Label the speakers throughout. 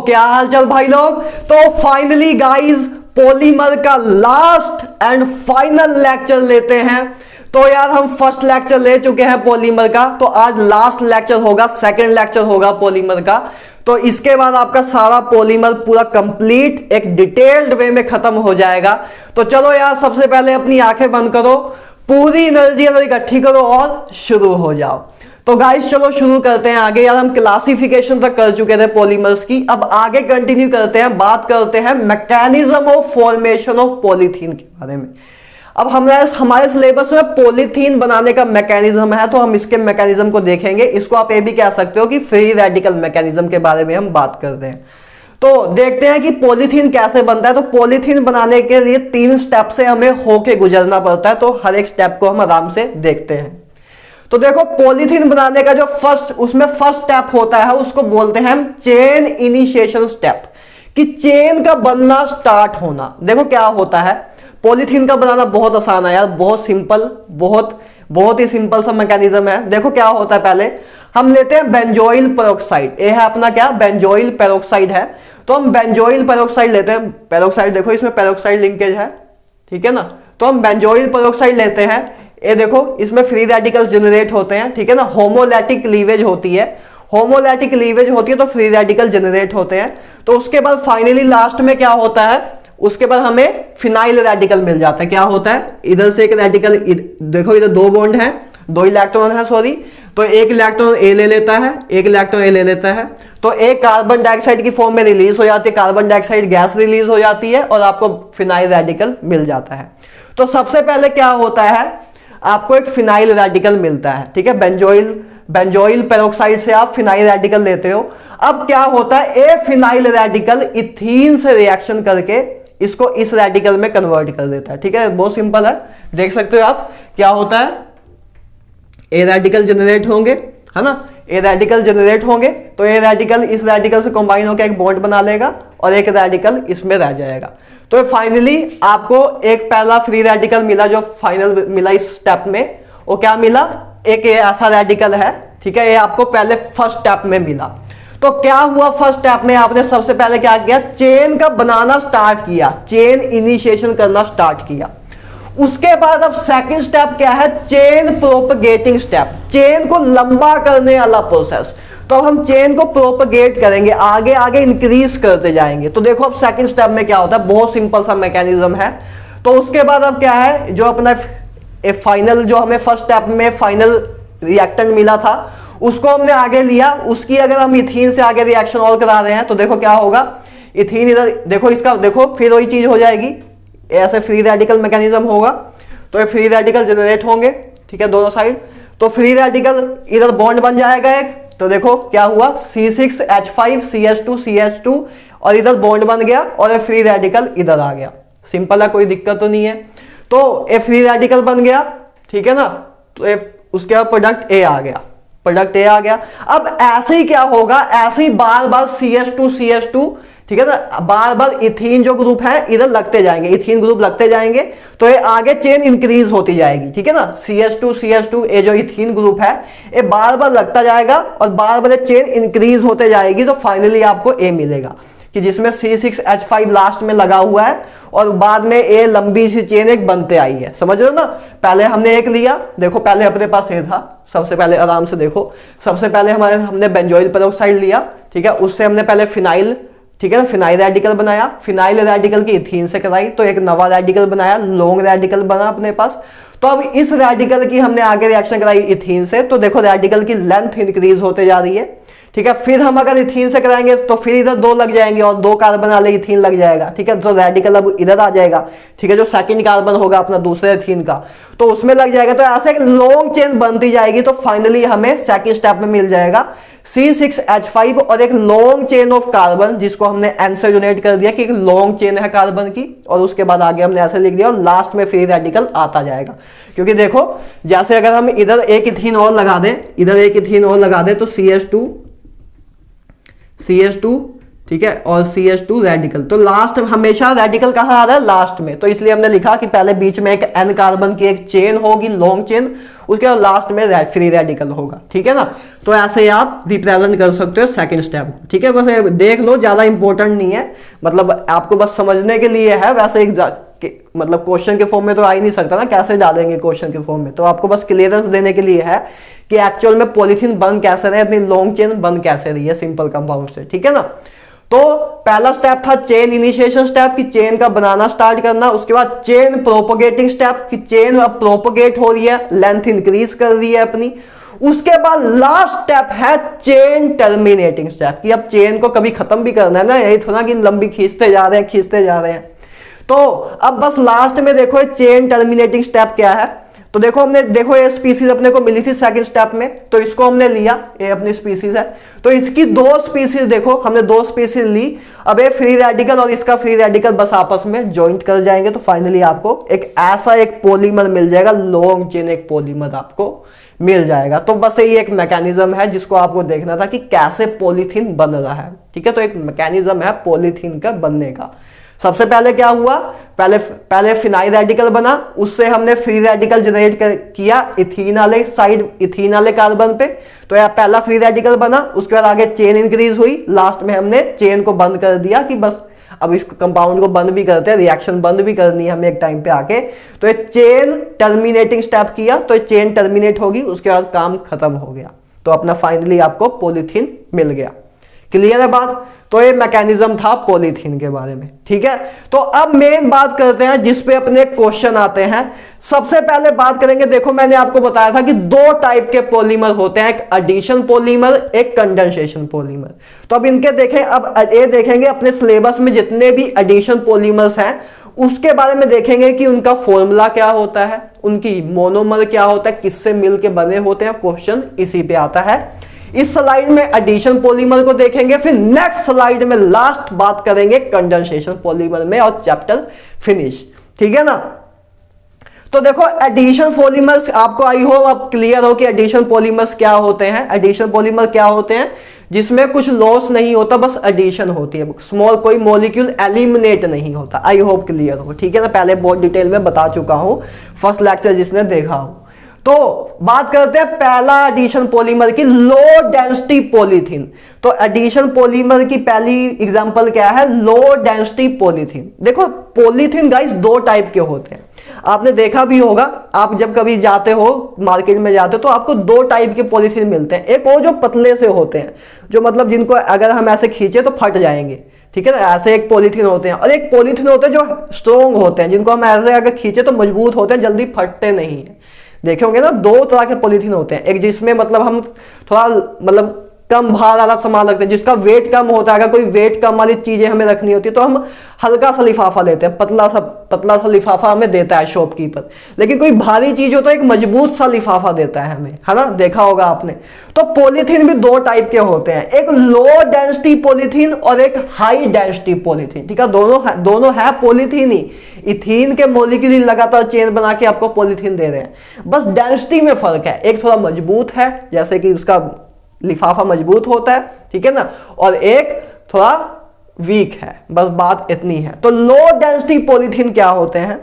Speaker 1: क्या हालचाल भाई लोग। तो फाइनली गाइस पॉलीमर का लास्ट एंड फाइनल लेक्चर लेते हैं। तो यार हम फर्स्ट लेक्चर ले चुके हैं पॉलीमर का, तो आज लास्ट लेक्चर होगा, सेकंड लेक्चर होगा पॉलीमर का। तो इसके बाद आपका सारा पॉलीमर पूरा कंप्लीट एक डिटेल्ड वे में खत्म हो जाएगा। तो चलो यार सबसे पहले अपनी आंखें बंद करो, पूरी एनर्जी अंदर इकट्ठी करो और शुरू हो जाओ। तो गाइस चलो शुरू करते हैं आगे। यार हम क्लासिफिकेशन तक कर चुके थे पॉलीमर्स की, अब आगे कंटिन्यू करते हैं, बात करते हैं mechanism of formation of polythene के बारे में। अब हमारे सिलेबस में पॉलीथीन बनाने का मैकेनिज्म है, तो हम इसके मैकेनिज्म को देखेंगे। इसको आप ये भी कह सकते हो कि फ्री रेडिकल मैकेनिज्म के बारे में हम बात करते हैं। तो देखते हैं कि पॉलीथीन कैसे बनता है। तो पॉलीथीन बनाने के लिए 3 स्टेप से हमें होके गुजरना पड़ता है, तो हर एक स्टेप को हम आराम से देखते हैं। तो देखो पॉलीथीन बनाने का जो फर्स्ट स्टेप होता है उसको बोलते हैं हम चेन इनिशिएशन स्टेप, कि चेन का बनना स्टार्ट होना। देखो क्या होता है, पॉलीथीन का बनाना बहुत आसान है यार, बहुत सिंपल, बहुत ही सिंपल सा मैकेनिज्म है। देखो क्या होता है, पहले हम लेते हैं बेंजोइल पेरोक्साइड। ये है अपना क्या, बेंजोइल पेरोक्साइड है। तो हम बेंजोइल पेरोक्साइड लेते हैं। पेरोक्साइड देखो इसमें पेरोक्साइड लिंकेज है, ठीक है ना। तो हम बेंजोइल पेरोक्साइड लेते हैं। ये देखो इसमें फ्री रेडिकल्स जनरेट होते हैं, ठीक है ना। होमोलैटिक क्लीवेज होती है, होमोलैटिक क्लीवेज होती है तो फ्री रेडिकल जनरेट होते हैं। तो उसके बाद फाइनली लास्ट में क्या होता है, उसके बाद हमें फिनाइल रेडिकल मिल जाता है। क्या होता है, इधर से एक रेडिकल, देखो इधर 2 बॉन्ड है, 2 इलेक्ट्रॉन है सॉरी। तो एक इलेक्ट्रॉन ए ले लेता है, एक इलेक्ट्रॉन ए ले लेता है, तो एक कार्बन डाइऑक्साइड की फॉर्म में रिलीज हो जाती है, कार्बन डाइऑक्साइड गैस रिलीज हो जाती है और आपको फिनाइल रेडिकल मिल जाता है। तो सबसे पहले क्या होता है, आपको एक फिनाइल रेडिकल मिलता है, ठीक है। बेंजोइल पेरोक्साइड से आप फिनाइल रेडिकल लेते हो। अब क्या होता है, ए फिनाइल रेडिकल इथीन से रिएक्शन करके इसको इस रेडिकल में कन्वर्ट कर देता है, ठीक है। बहुत सिंपल है, देख सकते हो आप क्या होता है। ए रेडिकल जनरेट होंगे, है ना, ए रेडिकल जनरेट होंगे, तो ए रेडिकल इस रेडिकल से कंबाइन होकर एक बॉन्ड बना लेगा और एक रेडिकल इसमें रह जाएगा। तो फाइनली आपको एक पहला फ्री रेडिकल मिला, जो फाइनल मिला इस स्टेप में। वो क्या मिला, एक ऐसा रेडिकल है, ठीक है। ये आपको पहले फर्स्ट स्टेप में मिला। तो क्या हुआ, फर्स्ट स्टेप में आपने सबसे पहले क्या किया, चेन का बनाना स्टार्ट किया, चेन इनिशिएशन करना स्टार्ट किया। उसके बाद अब सेकंड स्टेप क्या है, चेन प्रोपगेटिंग स्टेप, चेन को लंबा करने वाला प्रोसेस। तो अब हम चेन को प्रोपगेट करेंगे, आगे आगे इंक्रीज करते जाएंगे। तो देखो अब सेकंड स्टेप में क्या होता है, बहुत सिंपल सा मैकेनिज्म है। तो उसके बाद अब क्या है, जो अपना फाइनल, जो हमें फर्स्ट स्टेप में फाइनल रिएक्टेंट मिला था उसको हमने आगे लिया। उसकी अगर हम इथीन से आगे रिएक्शन और करा रहे हैं तो देखो क्या होगा, इथीन इधर देखो, इसका देखो फिर वही चीज हो जाएगी, ऐसे फ्री रेडिकल मैकेनिज्म होगा। तो ये फ्री रेडिकल जनरेट होंगे, ठीक है, दोनों साइड। तो फ्री रेडिकल इधर बॉन्ड बन जाएगा एक, तो देखो क्या हुआ, C6H5CH2CH2 और इधर बॉन्ड बन गया और ये फ्री रेडिकल इधर आ गया। सिंपल है, कोई दिक्कत तो नहीं है। तो ये फ्री रेडिकल बन गया, ठीक है ना। तो उसके बाद प्रोडक्ट ए आ गया, प्रोडक्ट ए आ गया। अब ऐसे ही क्या होगा, ऐसे ही बार बार CH2CH2, ठीक है ना, बार बार इथीन जो ग्रुप है इधर लगते जाएंगे, इथीन ग्रुप लगते जाएंगे। तो ये आगे चेन इंक्रीज होती जाएगी, ठीक है ना। CH2CH2 ये जो इथीन ग्रुप है ये बार बार लगता जाएगा और बार बार चेन इंक्रीज होते जाएगी। तो फाइनली आपको ए मिलेगा, कि जिसमें C6H5 लास्ट में लगा हुआ है और बाद में ए लंबी सी चेन एक बनते आई है। समझ रहे हो ना, पहले हमने एक लिया, देखो पहले अपने पास ए था, सबसे पहले आराम से देखो, सबसे पहले हमने बेंजोइल पेरोक्साइड लिया, ठीक है। उससे हमने पहले फिनाइल, ठीक है ना, फिनाइल रेडिकल बनाया, फिनाइल रेडिकल की इथीन से कराई तो एक नवा रेडिकल बनाया, लॉन्ग रेडिकल बना अपने पास। तो अब इस रेडिकल की हमने आगे रिएक्शन कराई इथीन से, तो देखो रेडिकल की लेंथ इंक्रीज होते जा रही है, ठीक है। फिर हम अगर इथीन से कराएंगे तो फिर इधर 2 लग जाएंगे और 2 कार्बन वाले इथीन लग जाएगा, ठीक है। तो रेडिकल अब इधर आ जाएगा, ठीक है, जो सेकंड कार्बन होगा अपना दूसरे इथीन का, तो उसमें लग जाएगा। तो ऐसे एक लॉन्ग चेन बनती जाएगी। तो फाइनली हमें सेकंड स्टेप में मिल जाएगा C6H5 और एक लॉन्ग चेन ऑफ कार्बन, जिसको हमने N से डोनेट कर दिया कि एक लॉन्ग चेन है कार्बन की, और उसके बाद आगे हमने ऐसे लिख दिया और लास्ट में फ्री रेडिकल आता जाएगा। क्योंकि देखो जैसे अगर हम इधर एक इथीन और लगा दें, इधर एक इथीन और लगा दें, तो CH2 ठीक है, और CH2 रेडिकल। तो लास्ट हमेशा रेडिकल कहाँ आ रहा है, लास्ट में, तो इसलिए हमने लिखा कि पहले बीच में एक N कार्बन की एक चेन होगी, लॉन्ग चेन, उसके बाद लास्ट में फ्री रेडिकल होगा, ठीक है ना। तो ऐसे ही आप रिप्रेजेंट कर सकते हो सेकंड स्टेप को, ठीक है। बस देख लो, ज्यादा इंपॉर्टेंट नहीं है, मतलब आपको बस समझने के लिए है। वैसे मतलब क्वेश्चन के फॉर्म में तो आ ही नहीं सकता ना, कैसे डालेंगे क्वेश्चन के फॉर्म में, तो आपको बस क्लियरेंस देने के लिए है कि एक्चुअल में पॉलीथीन बन कैसे रहे, इतनी लॉन्ग चेन बन कैसे रही है सिंपल कंपाउंड से, ठीक है ना। तो पहला स्टेप था चेन इनिशिएशन स्टेप, की चेन का बनाना स्टार्ट करना। उसके बाद चेन प्रोपोगेटिंग स्टेप, की चेन अब प्रोपोगेट हो रही है, लेंथ इंक्रीज कर रही है अपनी। उसके बाद लास्ट स्टेप है चेन टर्मिनेटिंग स्टेप, की अब चेन को कभी खत्म भी करना है ना, यही थोड़ा कि लंबी खींचते जा रहे हैं। तो अब बस लास्ट में देखो चेन टर्मिनेटिंग स्टेप क्या है। तो देखो हमने, देखो ये स्पीसीज अपने को मिली थी सेकंड स्टेप में, तो इसको हमने लिया, ये अपनी स्पीसीज है, तो इसकी दो स्पीसीज, देखो हमने दो स्पीसीज ली। अब ये फ्री रेडिकल और इसका फ्री रेडिकल बस आपस में ज्वाइंट कर जाएंगे, तो फाइनली आपको एक ऐसा एक पॉलीमर मिल जाएगा, लॉन्ग चेन एक पॉलीमर आपको मिल जाएगा। तो बस ये एक मैकेनिज्म है जिसको आपको देखना था कि कैसे पॉलीथीन बन रहा है, ठीक है। तो एक मैकेनिज्म है पॉलीथीन का बनने का। सबसे पहले क्या हुआ, पहले फिनाइल रेडिकल बना, उससे हमने फ्री रेडिकल जनरेट किया इथीन वाले साइड, इथीन वाले कार्बन पे, तो यह पहला फ्री रेडिकल बना। उसके बाद आगे चेन इंक्रीज हुई, लास्ट में हमने चेन को बंद कर दिया कि बस अब इस कंपाउंड को बंद भी करते हैं, रिएक्शन बंद भी करनी है हमें एक टाइम पे आके। तो ये चेन टर्मिनेटिंग स्टेप किया, तो चेन टर्मिनेट होगी, उसके बाद काम खत्म हो गया, तो अपना फाइनली आपको पॉलीथीन मिल गया। क्लियर है बात। तो ये मैकेनिज्म था पॉलीथीन के बारे में, ठीक है। तो अब मेन बात करते हैं जिस पे अपने क्वेश्चन आते हैं। सबसे पहले बात करेंगे, देखो मैंने आपको बताया था कि दो टाइप के पॉलीमर होते हैं, एक एडिशन पॉलीमर, एक कंडेंसेशन पॉलीमर। तो अब इनके देखें, अब ये देखेंगे अपने सिलेबस में जितने भी एडिशन पॉलीमर्स हैं उसके बारे में देखेंगे कि उनका फॉर्मूला क्या होता है, उनकी मोनोमर क्या होता है, किससे मिलके बने होते हैं, क्वेश्चन इसी पे आता है। इस स्लाइड में एडिशन पॉलीमर को देखेंगे, फिर नेक्स्ट स्लाइड में लास्ट बात करेंगे कंडेंसेशन पॉलीमर में, और चैप्टर फिनिश, ठीक है ना। तो देखो एडिशन पॉलीमर्स आपको आई हो अब क्लियर हो कि एडिशन पॉलीमर्स क्या होते हैं। एडिशन पॉलीमर क्या होते हैं, जिसमें कुछ लॉस नहीं होता, बस एडिशन होती है, स्मॉल कोई मॉलिक्यूल एलिमिनेट नहीं होता। आई होप क्लियर हो, ठीक है ना। पहले बहुत डिटेल में बता चुका हूं, फर्स्ट लेक्चर जिसने देखा हो। तो बात करते हैं पहला एडिशन पॉलीमर की, लो डेंसिटी पॉलीथीन। तो एडिशन पॉलीमर की पहली एग्जांपल क्या है, लो डेंसिटी पॉलीथीन। देखो पॉलीथीन गाइस दो टाइप के होते हैं, आपने देखा भी होगा, आप जब कभी जाते हो मार्केट में जाते हो तो आपको दो टाइप के पॉलीथीन मिलते हैं। एक वो जो पतले से होते हैं, जो मतलब जिनको अगर हम ऐसे खींचे तो फट जाएंगे, ठीक है ना, ऐसे एक पॉलीथीन होते हैं। और एक पॉलीथीन होते हैं जो स्ट्रॉन्ग होते हैं, जिनको हम ऐसे अगर खींचे तो मजबूत होते हैं, जल्दी फटते नहीं है। देखे होंगे ना, दो तरह के पॉलीथीन होते हैं, एक जिसमें मतलब हम थोड़ा मतलब कम भार वाला सामान रखते हैं, जिसका वेट कम होता है। अगर कोई वेट कम वाली चीजें हमें रखनी होती है तो हम हल्का सा लिफाफा लेते हैं, पतला सा लिफाफा हमें देता है शॉपकीपर। लेकिन कोई भारी चीज हो तो एक मजबूत सा लिफाफा देता है हमें, है ना, देखा होगा आपने। तो पॉलीथीन भी दो टाइप के होते हैं, एक लो डेंसिटी पॉलीथीन और एक हाई डेंसिटी पॉलीथीन, ठीक है। दोनों है पॉलीथीन ही, इथीन के मॉलिक्यूल लगातार चेन बना के आपको पॉलीथीन दे रहे हैं, बस डेंसिटी में फर्क है। एक थोड़ा मजबूत है, जैसे कि उसका लिफाफा मजबूत होता है, ठीक है ना, और एक थोड़ा वीक है, बस बात इतनी है। तो लो डेंसिटी पॉलीथीन क्या होते हैं,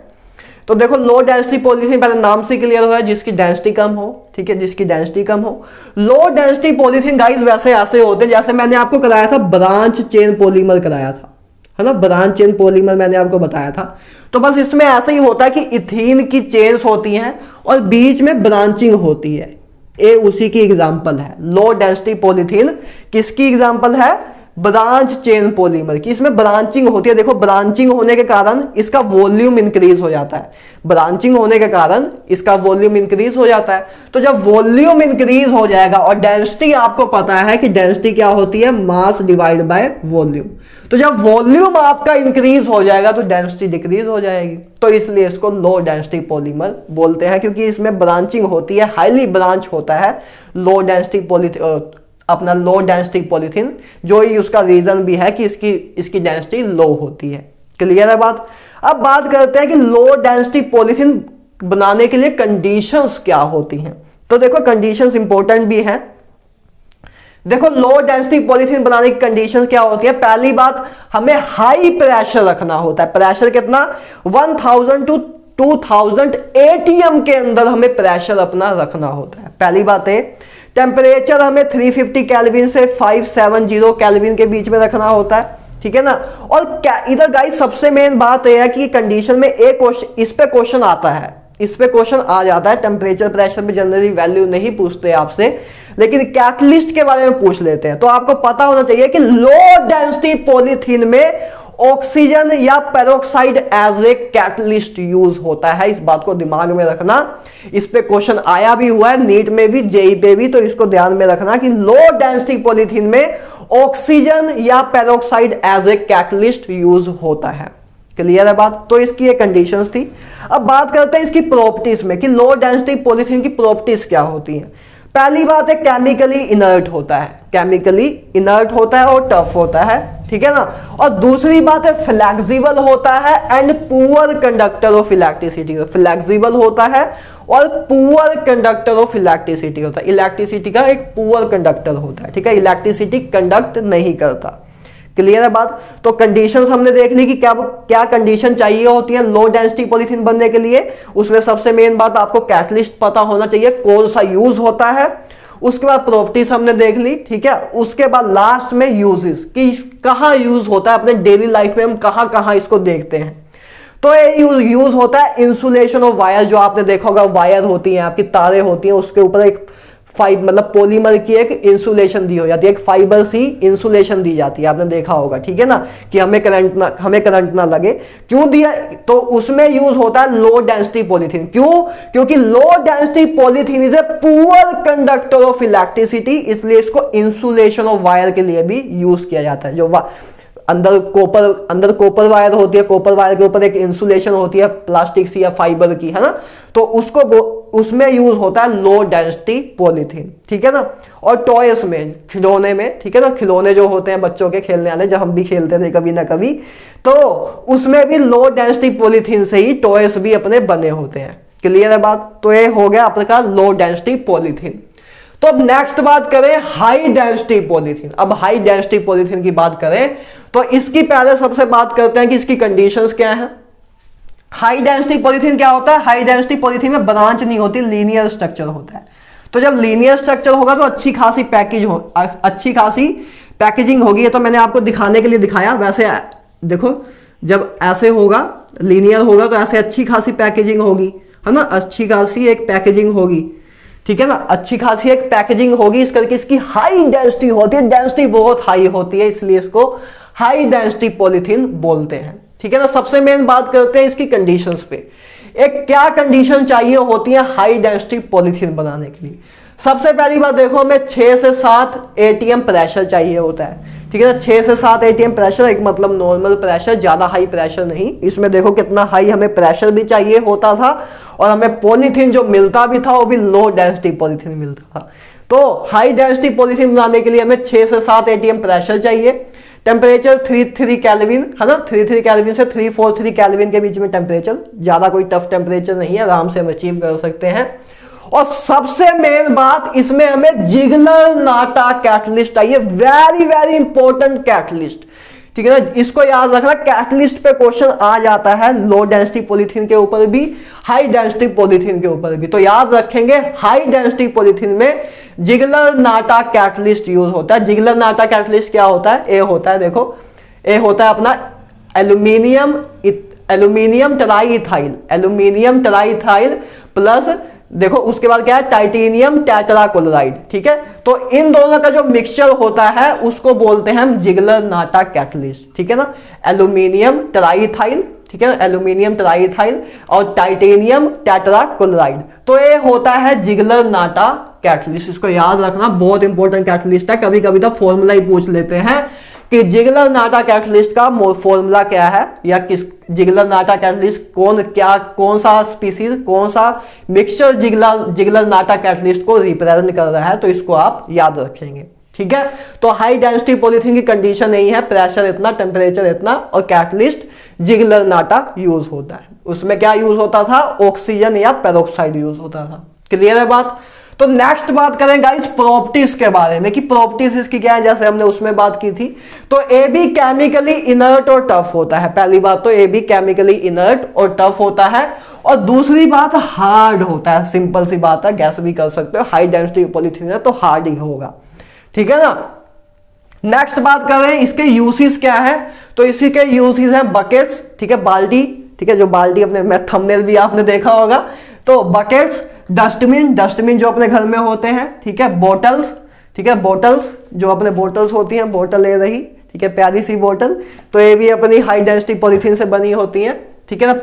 Speaker 1: तो देखो लो डेंसिटी पॉलीथीन पहले नाम से क्लियर हो है, जिसकी डेंसिटी कम हो, ठीक है, जिसकी डेंसिटी कम हो। लो डेंसिटी पॉलीथीन गाइस वैसे ऐसे होते हैं, जैसे मैंने आपको कराया था ब्रांच चेन पॉलीमर कराया था, है ना, ब्रांच चेन पॉलीमर मैंने आपको बताया था। तो बस इसमें ऐसा ही होता है कि इथीन की चेन्स होती हैं और बीच में ब्रांचिंग होती है, ये उसी की एग्जांपल है। लो डेंसिटी पॉलीथीन किसकी एग्जांपल है, ब्रांच चेन पॉलीमर की। इसमें ब्रांचिंग होती है, देखो ब्रांचिंग होने के कारण इसका वॉल्यूम इंक्रीज हो जाता है, ब्रांचिंग होने के कारण इसका वॉल्यूम इंक्रीज हो जाता है। तो जब वॉल्यूम इंक्रीज हो जाएगा, और डेंसिटी आपको पता है कि डेंसिटी क्या होती है, मास डिवाइड बाय वॉल्यूम। तो जब वॉल्यूम आपका इंक्रीज हो जाएगा तो डेंसिटी डिक्रीज हो जाएगी, तो इसलिए इसको लो डेंसिटी पॉलीमर बोलते हैं, क्योंकि इसमें ब्रांचिंग होती है, हाईली ब्रांच होता है लो डेंसिटी पॉलीथीन, अपना लो डेंसिटी पॉलीथीन, जो ही उसका रीजन भी है कि इसकी डेंसिटी लो होती है। क्लियर है बात। अब बात करते हैं कि लो डेंसिटी पॉलीथीन बनाने के लिए कंडीशंस क्या होती हैं। तो देखो कंडीशंस इंपॉर्टेंट भी हैं, देखो लो डेंसिटी पॉलीथीन बनाने की कंडीशन क्या होती है, पहली बात हमें हाई प्रेशर रखना होता है। प्रेशर कितना, 1000 टू 2000 एटीएम के अंदर हमें प्रेशर अपना रखना होता है, पहली बात है। टेम्परेचर हमें 350 केल्विन से 570 केल्विन के बीच में रखना होता है, ठीक है ना। और इधर गाइस सबसे मेन बात यह है कि कंडीशन में एक क्वेश्चन, इस पे क्वेश्चन आता है, इस पे क्वेश्चन आ जाता है। टेम्परेचर प्रेशर में जनरली वैल्यू नहीं पूछते आपसे, लेकिन कैटलिस्ट के बारे में पूछ लेते हैं। तो आपको पता होना चाहिए कि लो डेंसिटी पॉलीथीन में ऑक्सीजन या peroxide as a catalyst use होता है, इस बात को दिमाग में रखना। इस पे क्वेश्चन आया भी हुआ है नीट में भी, जेई पे भी, तो इसको ध्यान में रखना कि लो डेंसिटी पॉलीथीन में ऑक्सीजन या peroxide as a catalyst use होता है। क्लियर है बात। तो इसकी ये कंडीशंस थी। अब बात करते हैं इसकी प्रॉपर्टीज में कि लो डेंसिटी पॉलीथीन की प्रॉपर्टीज क्या होती हैं। पहली बात है केमिकली इनर्ट होता है, केमिकली इनर्ट होता है और टफ होता है, ठीक है ना। और दूसरी बात है फ्लेक्सिबल होता है and poor conductor of electricity, flexible होता है और पुअर कंडक्टर ऑफ इलेक्ट्रिसिटी होता है। इलेक्ट्रिसिटी का एक पुअर कंडक्टर होता है, ठीक है, इलेक्ट्रिसिटी कंडक्ट नहीं करता। क्लियर है बात। तो कंडीशंस हमने देख ली कि क्या क्या कंडीशन चाहिए होती है लो डेंसिटी पॉलीथीन बनने के लिए। उसमें सबसे मेन बात आपको कैटलिस्ट पता होना चाहिए, कौन सा यूज होता है। उसके बाद प्रॉपर्टीज हमने देख ली, ठीक है। उसके बाद लास्ट में यूजेस कि कहां यूज होता है अपने डेली लाइफ में, हम कहां कहां इसको देखते हैं। तो ये यूज होता है इंसुलेशन ऑफ वायर, जो आपने देखा होगा वायर होती हैं आपकी, तारे होती हैं, उसके ऊपर एक मतलब पॉलीमर की एक इंसुलेशन दी हो जाती है, एक फाइबर सी इंसुलेशन दी जाती है, आपने देखा होगा, ठीक है ना, कि हमें करंट ना लगे। क्यों दिया, तो उसमें यूज होता है लो डेंसिटी पॉलीथीन। क्यों, क्योंकि लो density polythene is a poor conductor of electricity, इसलिए इसको इंसुलेशन ऑफ वायर के लिए भी यूज किया जाता है। जो अंदर कॉपर वायर होती है, कॉपर वायर के ऊपर एक इंसुलेशन होती है प्लास्टिक सी या फाइबर की, है ना, तो उसमें यूज होता है लो डेंसिटी पॉलीथीन, ठीक है ना। और टॉयस में, खिलौने में, ठीक है ना, खिलौने जो होते हैं बच्चों के खेलने वाले, जब हम भी खेलते थे कभी ना कभी, तो उसमें भी लो डेंसिटी पॉलीथीन से ही टॉयस भी अपने बने होते हैं। क्लियर है बात। तो ये हो गया आपका लो डेंसिटी पॉलीथीन। तो अब नेक्स्ट बात करें हाई डेंसिटी पॉलीथीन। अब हाई डेंसिटी पॉलीथीन की बात करें तो इसकी पहले सबसे बात करते हैं कि इसकी कंडीशंस क्या हैं। हाई डेंसिटी पॉलीथीन क्या होता है, हाई डेंसिटी पॉलीथीन में ब्रांच नहीं होती, लीनियर स्ट्रक्चर होता है। तो जब लीनियर स्ट्रक्चर होगा तो अच्छी खासी पैकेजिंग होगी। ये तो मैंने आपको दिखाने के लिए दिखाया, वैसे देखो जब ऐसे होगा, लीनियर होगा तो ऐसे अच्छी खासी पैकेजिंग होगी, है ना, अच्छी खासी एक पैकेजिंग होगी, ठीक है ना, अच्छी खासी एक पैकेजिंग होगी। इस करके इसकी हाई डेंसिटी होती है, डेंसिटी बहुत हाई होती है, इसलिए इसको हाई डेंसिटी पॉलीथीन बोलते हैं, ठीक है ना। सबसे मेन बात करते हैं इसकी कंडीशंस पे। एक क्या कंडीशन चाहिए होती है हाई डेंसिटी पॉलीथीन बनाने के लिए। सबसे पहली बात देखो, हमें 6 से 7 एटीएम प्रेशर चाहिए होता है, ठीक है ना। 6 से 7 एटीएम प्रेशर, एक मतलब नॉर्मल प्रेशर, ज्यादा हाई प्रेशर नहीं। इसमें देखो कितना हाई हमें प्रेशर भी चाहिए होता था, और हमें पॉलीथीन जो मिलता भी था वो भी लो डेंसिटी पॉलीथीन मिलता था। तो हाई डेंसिटी पॉलीथीन बनाने के लिए हमें 6 से 7 एटीएम प्रेशर चाहिए। टेम्परेचर 33 केल्विन, है ना, 33 केल्विन से 343 केल्विन के बीच में टेम्परेचर, ज्यादा कोई टफ टेम्परेचर नहीं है, आराम से हम अचीव कर सकते हैं। और सबसे मेन बात, इसमें हमें जिगलर नाटा कैटलिस्ट चाहिए, वेरी वेरी इंपॉर्टेंट कैटलिस्ट, ठीक है ना। इसको याद रखना, कैटलिस्ट पे क्वेश्चन आ जाता है लो डेंसिटी पॉलीथीन के ऊपर भी, हाई डेंसिटी पॉलीथीन के ऊपर भी। तो याद रखेंगे हाई डेंसिटी पॉलीथीन में जिगलर नाटा कैटलिस्ट यूज होता है। जिगलर नाटा कैटलिस्ट क्या होता है, ए होता है, देखो ए होता है अपना एल्यूमिनियम ट्राइइथाइल प्लस देखो उसके बाद क्या है टाइटेनियम टेट्राक्लोराइड, ठीक है। तो इन दोनों का जो मिक्सचर होता है उसको बोलते हैं हम जिगलर नाटा कैटलिस्ट, ठीक है ना। एल्यूमिनियम ट्राइइथाइल, ठीक है ना, एल्यूमिनियम ट्राइइथाइल और टाइटेनियम टेट्राक्लोराइड, तो ये होता है जिगलर नाटा कैटलिस्ट। इसको याद रखना, बहुत इंपॉर्टेंट कैटलिस्ट है। कभी कभी तो फॉर्मूला ही पूछ लेते हैं कि जिगलर नाटा कैटलिस्ट का फॉर्मूला क्या है, या किस जिगलर नाटा कैटलिस्ट कौन सा स्पीसीज, कौन सा मिक्सचर जिगलर नाटा कैटलिस्ट को रिप्रेजेंट कर रहा है, तो इसको आप याद रखेंगे, ठीक है। तो हाई डेंसिटी पॉलीथीन की कंडीशन यही है, प्रेशर इतना, टेम्परेचर इतना, और कैटलिस्ट जिगलर नाटा यूज होता है। उसमें क्या यूज होता था, ऑक्सीजन या पेरोक्साइड यूज होता था, क्लियर है बात। तो नेक्स्ट बात करें गाइस प्रॉपर्टीज के बारे में कि प्रॉपर्टीज इसकी क्या है, जैसे हमने उसमें बात की थी। तो ए बी केमिकली इनर्ट और टफ होता है, पहली बात तो ए बी केमिकली इनर्ट और टफ होता है, और दूसरी बात हार्ड होता है। सिंपल सी बात है, गैस भी कर सकते हो, हाई डेंसिटी पॉलीथीन है तो हार्ड ही होगा, ठीक है ना। नेक्स्ट बात करें इसके यूसेस क्या है, तो इसी के यूसेस है बकेट्स, ठीक है, बाल्टी, ठीक है, जो बाल्टी अपने में थंबनेल भी आपने देखा होगा, तो बकेट्स, डस्टबिन जो अपने घर में होते हैं, ठीक है, बोटल्स, ठीक है, बोटल्स जो अपने बोटल्स होती हैं, बोतल ले रही, ठीक है, प्यारी सी बोतल, तो ये भी अपनी हाई डेंसिटी पॉलीथीन से बनी होती हैं, ठीक है ना,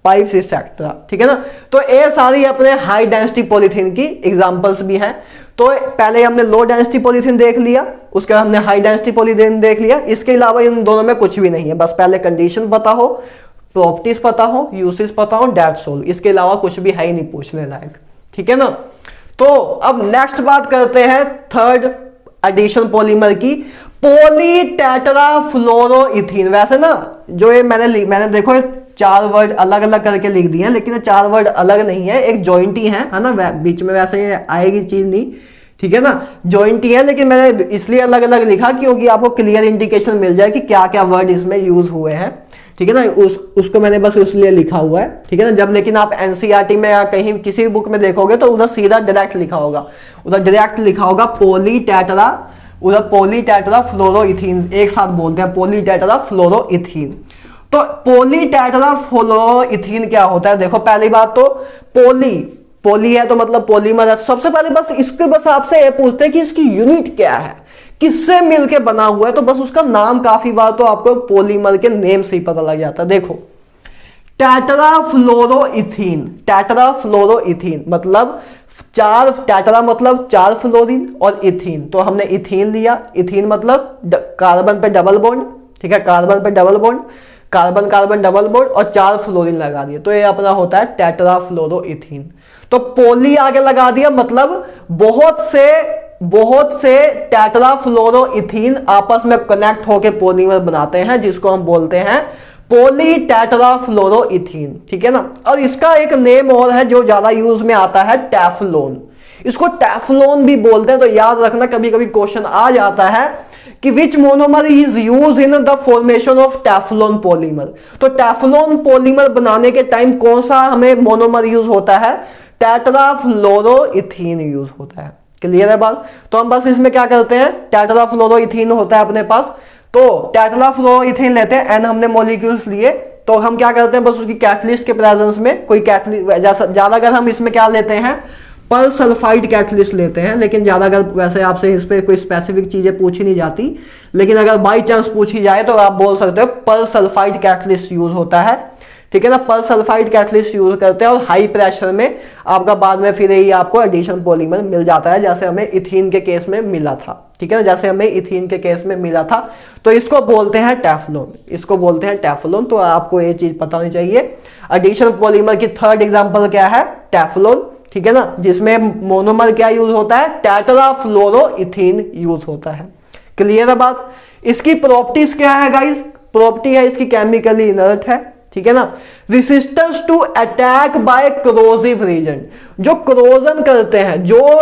Speaker 1: पाइप्स एक्सेट्रा, ठीक है ना। तो ये सारी अपने हाई डेंसिटी पॉलीथीन की एग्जांपल्स भी हैं। तो पहले हमने लो डेंसिटी पॉलीथीन देख लिया, उसके बाद हमने हाई डेंसिटी पॉलीथीन देख लिया, इसके अलावा इन दोनों में कुछ भी नहीं है, बस पहले कंडीशन पता हो, प्रॉपर्टीज पता हो, यूसेस पता हो, दैट्स ऑल, इसके अलावा कुछ भी है ही नहीं पूछने लायक, ठीक है ना। तो अब नेक्स्ट बात करते हैं थर्ड एडिशन पॉलीमर की, पॉलीटेट्राफ्लोरोइथीन। वैसे ना जो ये मैंने देखो चार वर्ड अलग अलग करके लिख दिए हैं, लेकिन ये चार वर्ड अलग नहीं है, एक जॉइंट ही है ना, बीच में वैसे ये आएगी चीज नहीं, ठीक है ना, जॉइंट ही है, लेकिन मैंने इसलिए अलग अलग लिखा क्योंकि आपको क्लियर इंडिकेशन मिल जाए कि क्या क्या वर्ड इसमें यूज हुए हैं, ठीक है ना। उसको मैंने बस इसलिए लिखा हुआ है, ठीक है ना। जब लेकिन आप एनसीईआरटी में या कहीं किसी भी बुक में देखोगे तो उधर सीधा डायरेक्ट लिखा होगा, पॉलीटेट्राफ्लोरोइथीन, एक साथ बोलते हैं पॉलीटेट्राफ्लोरोइथीन। तो पॉलीटेट्राफ्लोरोइथीन क्या होता है, देखो पहली बात तो पोली है तो मतलब पॉलीमर है। सबसे पहले बस इसके बस आपसे ये पूछते हैं कि इसकी यूनिट क्या है, किससे मिलके बना हुआ है, तो बस उसका नाम काफी बार तो आपको पॉलीमर के नेम से ही पता लग जाता है। देखो टेट्राफ्लोरोइथीन मतलब मतलब 4 फ्लोरीन और इथीन, तो हमने इथीन लिया, इथीन मतलब कार्बन पे डबल बॉन्ड, ठीक है, कार्बन पे double bond, carbon double bond और 4 फ्लोरीन लगा दिए, तो ये अपना होता है टेट्राफ्लोरोइथीन। तो पॉली आगे लगा दिया मतलब बहुत से टेट्राफ्लोरोइथीन आपस में कनेक्ट होकर पॉलीमर बनाते हैं, जिसको हम बोलते हैं पॉलीटेट्राफ्लोरोइथीन, ठीक है ना। और इसका एक नेम और है जो ज्यादा यूज में आता है, टेफ्लॉन। इसको टेफ्लॉन भी बोलते हैं, तो याद रखना कभी कभी क्वेश्चन आ जाता है कि which monomer is use in the formation of Teflon polymer. तो टेफ्लॉन पॉलीमर बनाने के टाइम कौन सा हमें मोनोमर यूज होता है, टेट्राफ्लोरोइथीन यूज होता है। क्लियर है बात। तो हम बस इसमें क्या करते हैं, टेट्राफ्लोरोइथीन होता है अपने पास, तो टेट्राफ्लोरोइथीन लेते हैं, एन हमने मॉलिक्यूल्स लिए, तो हम क्या करते हैं बस उसकी कैटलिस्ट के प्रेजेंस में कोई कैटलिस्ट ज्यादा अगर हम इसमें क्या लेते हैं पर सल्फाइड कैटलिस्ट लेते हैं, लेकिन ज्यादा अगर वैसे आपसे इस पर कोई स्पेसिफिक चीजें पूछी नहीं जाती, लेकिन अगर बाई चांस पूछी जाए तो आप बोल सकते हो पर सल्फाइड कैटलिस्ट यूज होता है, ठीक है ना। पर सल्फाइड कैटलिस्ट यूज करते हैं और हाई प्रेशर में आपका बाद में फिर यही आपको एडिशन पॉलीमर मिल जाता है, जैसे हमें इथीन के केस में मिला था, ठीक है ना, जैसे हमें इथीन के केस में मिला था। तो इसको बोलते हैं टेफ्लॉन, तो आपको ये चीज पता होनी चाहिए। एडिशन पॉलीमर की थर्ड एग्जांपल क्या है, टेफ्लॉन, ठीक है ना, जिसमें मोनोमर क्या यूज होता है, टेट्राफ्लोरोइथीन यूज होता है। क्लियर है बात। इसकी प्रॉपर्टीज क्या है गाइस, प्रॉपर्टी है इसकी केमिकली इनर्ट है, ठीक है ना। Resistance to attack by corrosive agent, जो क्रोजन करते हैं, जो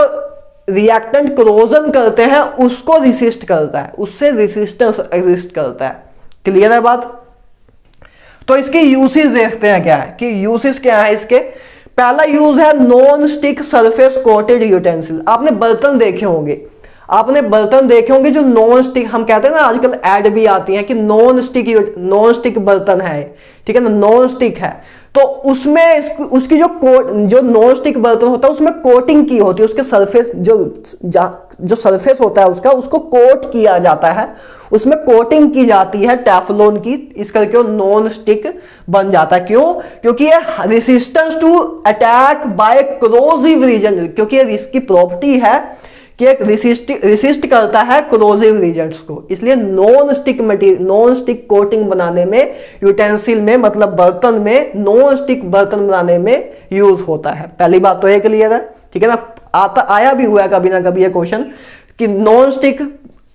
Speaker 1: रिएक्टेंट क्रोजन करते हैं उसको रेसिस्ट करता है, उससे रेसिस्टेंस एग्जिस्ट करता है। क्लियर है बात। तो इसके यूसेस देखते हैं क्या है कि यूसेस क्या है इसके। पहला यूज है non stick surface coated utensil. आपने बर्तन देखे होंगे जो नॉन स्टिक, हम कहते हैं ना आजकल ऐड भी आती है कि नॉन स्टिक बर्तन है, ठीक है ना, नॉन स्टिक है, तो उसमें उसकी जो नॉन स्टिक बर्तन होता है उसमें कोटिंग की होती है, उसके सरफेस जो सरफेस होता है उसको कोट किया जाता है, उसमें कोटिंग की जाती है टेफ्लॉन की, इस करके वो नॉन स्टिक बन जाता है। क्यों? क्योंकि ये resistance to attack by corrosive agent, क्योंकि ये इसकी प्रॉपर्टी है कि एक रेसिस्ट करता है क्रोजिव एजेंट्स को, इसलिए नॉन स्टिक कोटिंग बनाने में, यूटेंसिल में मतलब बर्तन में, नॉन स्टिक बर्तन बनाने में यूज होता है। पहली बात तो ये क्लियर है, ठीक है ना। आया भी हुआ है कभी ना कभी ये क्वेश्चन कि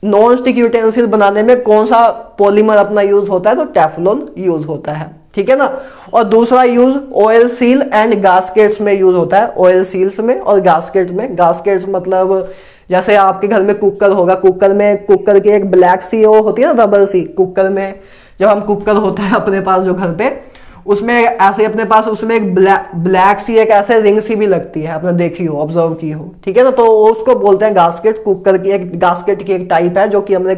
Speaker 1: नॉन स्टिक यूटेंसिल बनाने में कौन सा पॉलीमर अपना यूज होता है, तो टेफ्लॉन यूज होता है, ठीक है ना। और दूसरा यूज ऑयल सील एंड गास्केट्स में यूज होता है, ऑयल सील्स में और गास्केट में। गास्केट्स मतलब जैसे आपके घर में कुकर होगा, कुकर में कुकर की एक ब्लैक सी वो होती है ना, रबर सी, कुकर में जब हम कुकर होता है अपने पास जो घर पे, उसमें ऐसे अपने पास उसमें एक ब्लैक सी एक ऐसे रिंग सी भी लगती है, आपने देखी हो, ऑब्जर्व की हो, ठीक है ना। तो उसको बोलते हैं गास्केट। कुकर की एक गास्केट की एक टाइप है जो कि हमने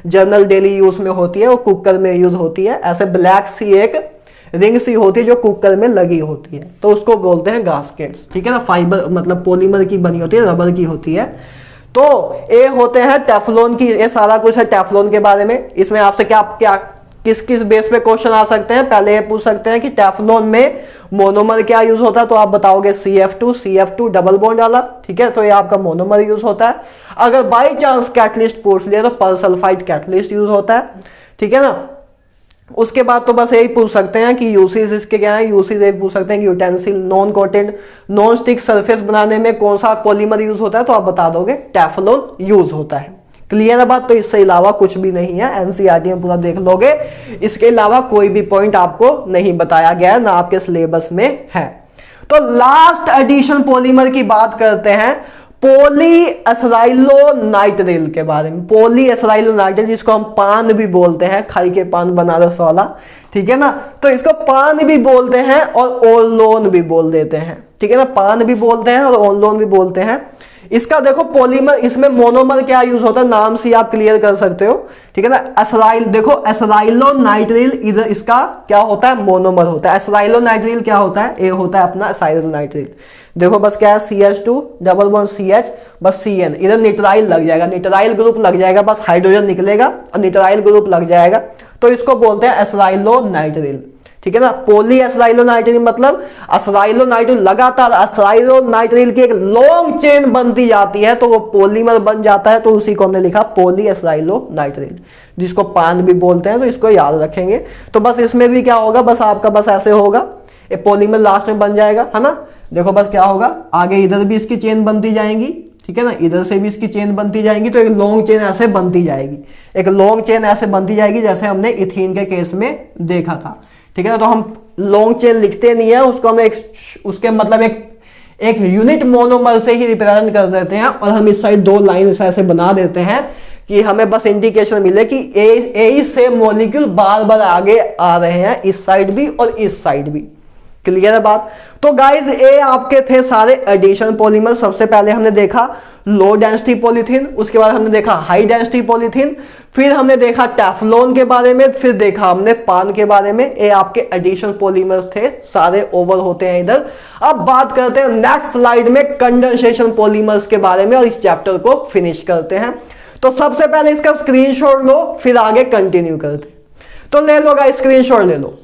Speaker 1: जनरल डेली यूज में होती है, वो कुकर में यूज होती है। ऐसे ब्लैक सी एक रिंग सी होती है जो कुकर में लगी होती है, तो उसको बोलते हैं गास्केट्स, ठीक है ना। फाइबर मतलब पॉलीमर की बनी होती है, रबर की होती है। तो ये होते हैं टेफ्लॉन की, ये सारा कुछ है टेफ्लॉन के बारे में। इसमें आपसे क्या क्या किस किस बेस पे क्वेश्चन आ सकते हैं, पहले ये पूछ सकते हैं कि टेफ्लॉन में मोनोमर क्या यूज होता है, तो आप बताओगे CF2 डबल बॉन्ड वाला, ठीक है, तो ये आपका मोनोमर यूज होता है। अगर बाई चांस कैटलिस्ट पूछ लिया तो परसल्फाइड कैटलिस्ट यूज होता है, ठीक है ना। उसके बाद तो बस यही पूछ सकते हैं कि यूसेज इसके क्या है, यूसेज यही पूछ सकते हैं कि utensil non coated non stick surface बनाने में कौन सा पॉलीमर यूज होता है, तो आप बता दोगे टेफ्लॉन यूज होता है। क्लियर है बात। तो इससे अलावा कुछ भी नहीं है, एनसीईआरटी में पूरा देख लोगे, इसके अलावा कोई भी पॉइंट आपको नहीं बताया गया है, ना आपके सिलेबस में है। तो लास्ट एडिशन पॉलीमर की बात करते हैं, पॉलीएस्राइलोनाइट्रिल के बारे में। पॉलीएस्राइलोनाइट्रिल जिसको हम पान भी बोलते हैं, खाई के पान बनारस वाला, ठीक है ना, तो इसको पान भी बोलते हैं और ओलोन भी बोल देते हैं, ठीक है ना। पान भी बोलते हैं और ओलोन भी बोलते हैं। इसका देखो पॉलीमर, इसमें मोनोमर क्या यूज होता है, नाम से आप क्लियर कर सकते हो, ठीक है ना। एस्राइल देखो, एस्राइलोनाइट्रिल इधर इसका क्या होता है, मोनोमर होता है। एस्राइलोनाइट्रिल क्या होता है, ये होता है अपना एस्राइलोनाइट्रिल। देखो बस क्या है, CH2 डबल बॉन्ड CH, बस CN, इधर निट्राइल लग जाएगा, निट्राइल ग्रुप लग जाएगा, बस हाइड्रोजन निकलेगा और निट्राइल ग्रुप लग जाएगा, तो इसको बोलते हैं एस्राइलोनाइट्रिल, ठीक है ना। पॉलीएस्राइलोनाइट्रिल मतलब एस्राइलोनाइट्रिल, लगातार एस्राइलोनाइट्रिल की एक लॉन्ग चेन बनती जाती है तो वो पॉलीमर बन जाता है, तो उसी को हमने लिखा पॉलीएस्राइलोनाइट्रिल, जिसको पान भी बोलते हैं, तो इसको याद रखेंगे। तो बस इसमें भी क्या होगा, बस आपका बस ऐसे होगा, ये पॉलीमर लास्ट में बन जाएगा, है ना। देखो बस क्या होगा, आगे इधर भी इसकी चेन बनती जाएंगी, ठीक है ना, इधर से भी इसकी चेन बनती जाएंगी, तो एक लॉन्ग चेन ऐसे बनती जाएगी, एक लॉन्ग चेन ऐसे बनती जाएगी, जैसे हमने इथीन के केस में देखा था, ठीक है ना। तो हम लॉन्ग चेन लिखते नहीं है, उसको हम उसके मतलब एक यूनिट मोनोमर से ही रिप्रेजेंट कर देते हैं, और हम इस साइड दो लाइन ऐसे बना देते हैं कि हमें बस इंडिकेशन मिले कि ए से मॉलिक्यूल बार बार आगे आ रहे हैं, इस साइड भी और इस साइड भी। क्लियर है बात। तो गाइज ये आपके थे सारे एडिशन पॉलीमर। सबसे पहले हमने देखा लो डेंसिटी पॉलीथीन, उसके बाद हमने देखा हाई डेंसिटी पॉलीथीन, फिर हमने देखा टेफ्लॉन के बारे में, फिर देखा हमने पान के बारे में। ये आपके एडिशन पॉलीमर्स थे, सारे ओवर होते हैं इधर। अब बात करते हैं नेक्स्ट स्लाइड में कंडेंसेशन पॉलीमर्स के बारे में, और इस चैप्टर को फिनिश करते हैं। तो सबसे पहले इसका स्क्रीनशॉट लो, फिर आगे कंटिन्यू करते। तो ले लो गाइस, स्क्रीनशॉट ले लो।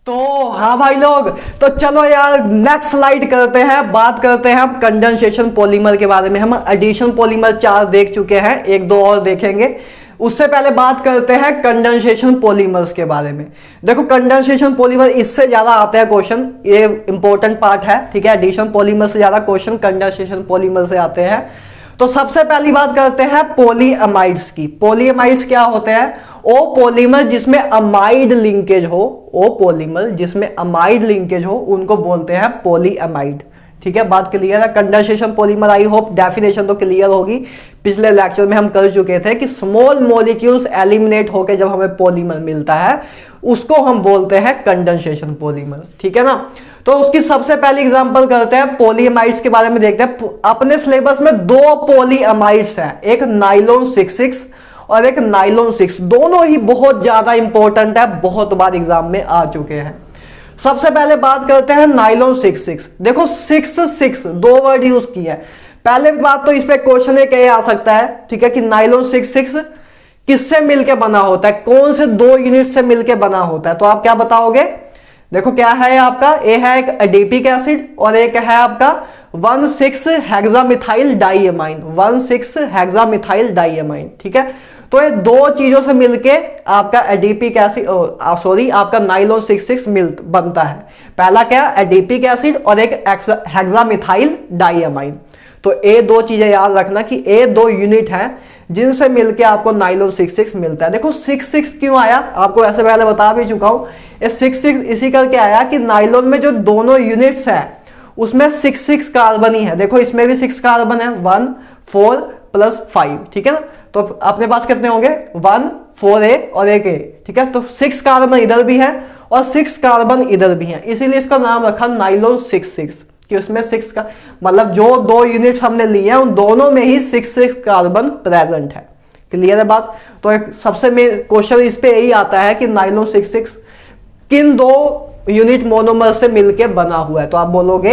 Speaker 1: तो हाँ भाई लोग, तो चलो यार नेक्स्ट स्लाइड करते हैं, बात करते हैं हम कंडेंसेशन पॉलीमर के बारे में। हम एडिशन पॉलीमर 4 देख चुके हैं, 1-2 और देखेंगे। उससे पहले बात करते हैं कंडेंसेशन पॉलीमर्स के बारे में। देखो कंडेंसेशन पॉलीमर, इससे ज्यादा आते हैं क्वेश्चन, ये इंपॉर्टेंट पार्ट है, ठीक है। एडिशन पॉलीमर से ज्यादा क्वेश्चन कंडेंसेशन पॉलीमर से आते हैं। तो सबसे पहली बात करते हैं पॉलीअमाइड्स की। पॉलीअमाइड्स क्या होते हैं, वो पॉलीमर जिसमें अमाइड लिंकेज हो, वो पॉलीमर जिसमें अमाइड लिंकेज हो, उनको बोलते हैं पॉलीअमाइड, ठीक है। बात क्लियर है। Condensation polymer, I hope definition तो क्लियर होगी, पिछले लेक्चर में हम कर चुके थे कि स्मॉल मॉलिक्यूल्स एलिमिनेट होकर जब हमें पॉलीमर मिलता है, उसको हम बोलते हैं कंडेंसेशन पॉलीमर, ठीक है ना। तो उसकी सबसे पहली एग्जांपल करते हैं, पॉलीअमाइड्स के बारे में देखते हैं। अपने सिलेबस में 2 पॉलीअमाइड्स हैं, एक नाइलॉन 66 और एक नाइलॉन 6, दोनों ही बहुत ज्यादा इंपॉर्टेंट है, बहुत बार एग्जाम में आ चुके हैं। सबसे पहले बात करते हैं नाइलॉन 66। देखो 6 2 वर्ड यूज किया है। पहले बात तो इस पे क्वेश्चन एक आ सकता है, ठीक है, कि नाइलॉन 66 किससे मिलके बना होता है, कौन से 2 यूनिट से मिलके बना होता है, तो आप क्या बताओगे। देखो क्या है आपका, ए है एक एडिपिक एसिड और एक है आपका 1,6 हेक्सामिथाइल डाइएमाइन, 1,6 हेक्सामिथाइल डाइएमाइन, ठीक है। तो ये दो चीजों से मिलके आपका एडिपिक एसिड आपका नाइलॉन 66 मिल बनता है। पहला क्या, एडिपिक एसिड और एक हेक्सामिथाइल डाइअमाइन। तो ये दो चीजें याद रखना कि ये दो यूनिट हैं जिनसे मिलके आपको नाइलॉन 66 मिलता है। देखो 66 क्यों आया, आपको ऐसे पहले बता भी चुका हूं। ये 66 इसी करके आया कि नाइलॉन में जो दोनों यूनिट्स है उसमें 6 कार्बन ही है। देखो इसमें भी 6 कार्बन है, 1 4 प्लस 5, ठीक है ना। तो अपने पास कितने होंगे, 1 4a और एक a, ठीक है। तो 6 कार्बन इधर भी है और 6 कार्बन इधर भी है, इसीलिए इसका नाम रखा नाइलॉन 66 कि उसमें 6 का मतलब जो दो यूनिट्स हमने लिए हैं उन दोनों में ही 6 कार्बन प्रेजेंट है। क्लियर है बात। तो एक सबसे मेन क्वेश्चन इस पे यही आता है कि नाइलॉन 66 किन दो यूनिट मोनोमर से मिलके बना हुआ है। तो आप बोलोगे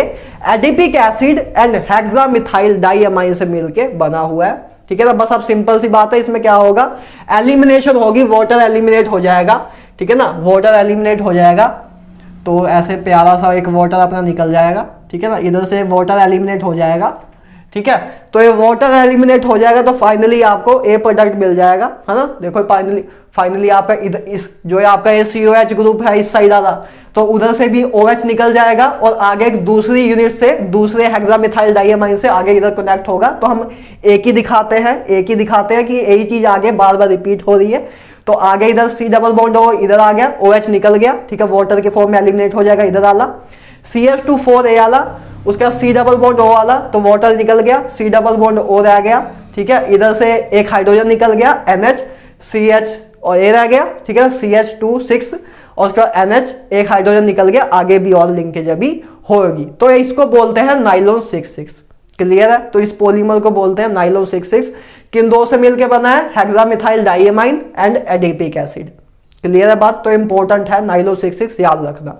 Speaker 1: adipic acid and hexamethyl diamine से मिलके बना हुआ है, ठीक है ना। बस अब सिंपल सी बात है, इसमें क्या होगा, एलिमिनेशन होगी, वाटर एलिमिनेट हो जाएगा, ठीक है ना। वाटर एलिमिनेट हो जाएगा तो ऐसे प्यारा सा एक वाटर अपना निकल जाएगा, ठीक है ना। इधर से वाटर एलिमिनेट हो जाएगा, ठीक है। तो ये वाटर एलिमिनेट हो जाएगा तो फाइनली आपको ए प्रोडक्ट मिल जाएगा, है ना। देखो फाइनली आपका इधर इस जो है आपका COH ग्रुप है इस साइड वाला, तो उधर से भी OH निकल जाएगा और आगे एक दूसरी यूनिट से दूसरे हेक्सामिथाइल डाइअमाइन से आगे इधर कनेक्ट होगा। तो हम एक ही दिखाते हैं कि यही चीज आगे बार बार रिपीट हो रही है। तो आगे इधर C डबल बॉन्ड हो, इधर आ गया, OH निकल गया, ठीक है, वाटर के फॉर्म में एलिमिनेट हो जाएगा इधर वाला। CH2 वाला, उसका C डबल बॉन्ड O वाला, तो वाटर निकल गया, C डबल बॉन्ड O रह गया, ठीक है। इधर से एक हाइड्रोजन निकल गया NH, CH और A रह गया, ठीक है, CH2 और उसका NH, एक हाइड्रोजन निकल गया, आगे भी और लिंकेज अभी होगी। तो इसको बोलते हैं नाइलॉन 66। क्लियर है। तो इस पॉलीमर को बोलते हैं नाइलॉन 66। किन दो से मिलकर बना है, hexamethyl diamine and adipic acid. Clear है बात। तो इंपॉर्टेंट है नाइलॉन 66, याद रखना,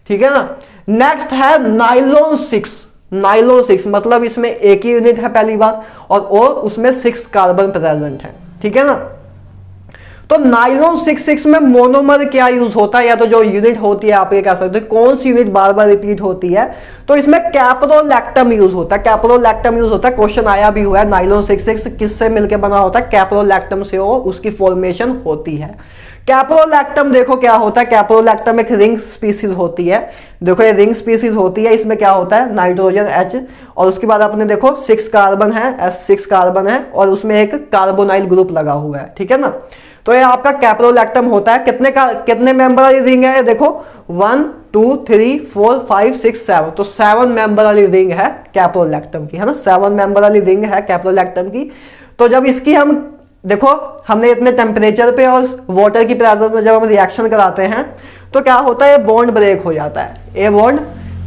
Speaker 1: ठीक है ना। नेक्स्ट है नाइलॉन 6। नाइलॉन 6 मतलब इसमें एक ही यूनिट है पहली बात, और उसमें 6 कार्बन प्रेजेंट है, ठीक है ना। तो नाइलॉन 66 में मोनोमर क्या यूज होता है, या तो जो यूनिट होती है आप ये कह सकते हो कौन सी यूनिट बार बार रिपीट होती है, तो इसमें कैप्रोलैक्टम यूज होता है। कैप्रोलैक्टम यूज होता है, क्वेश्चन आया भी हुआ है। नाइलॉन 66 किससे मिलकर बना होता है, कैप्रोलैक्टम से हो उसकी फॉर्मेशन होती है। कैप्रोलैक्टम देखो क्या होता है, कैप्रोलैक्टम एक रिंग स्पीसीज होती है। देखो ये रिंग स्पीसीज होती है, इसमें क्या होता है, नाइट्रोजन H और उसके बाद आपने देखो 6 कार्बन है, S6 कार्बन है और उसमें एक कार्बोनाइल ग्रुप लगा हुआ है, ठीक है ना। तो ये आपका कैप्रोलैक्टम होता है। कितने मेंबर वाली रिंग है, देखो 1 2 3 4 5 6 7, तो 7 मेंबर वाली रिंग है कैप्रोलैक्टम की, है ना। 7 मेंबर वाली रिंग है कैप्रोलैक्टम की। तो जब इसकी हम देखो हमने इतने टेम्परेचर पे और वाटर की प्रेजेंस में जब हम रिएक्शन कराते हैं तो क्या होता है, ये बॉन्ड ब्रेक हो जाता है। ये बॉन्ड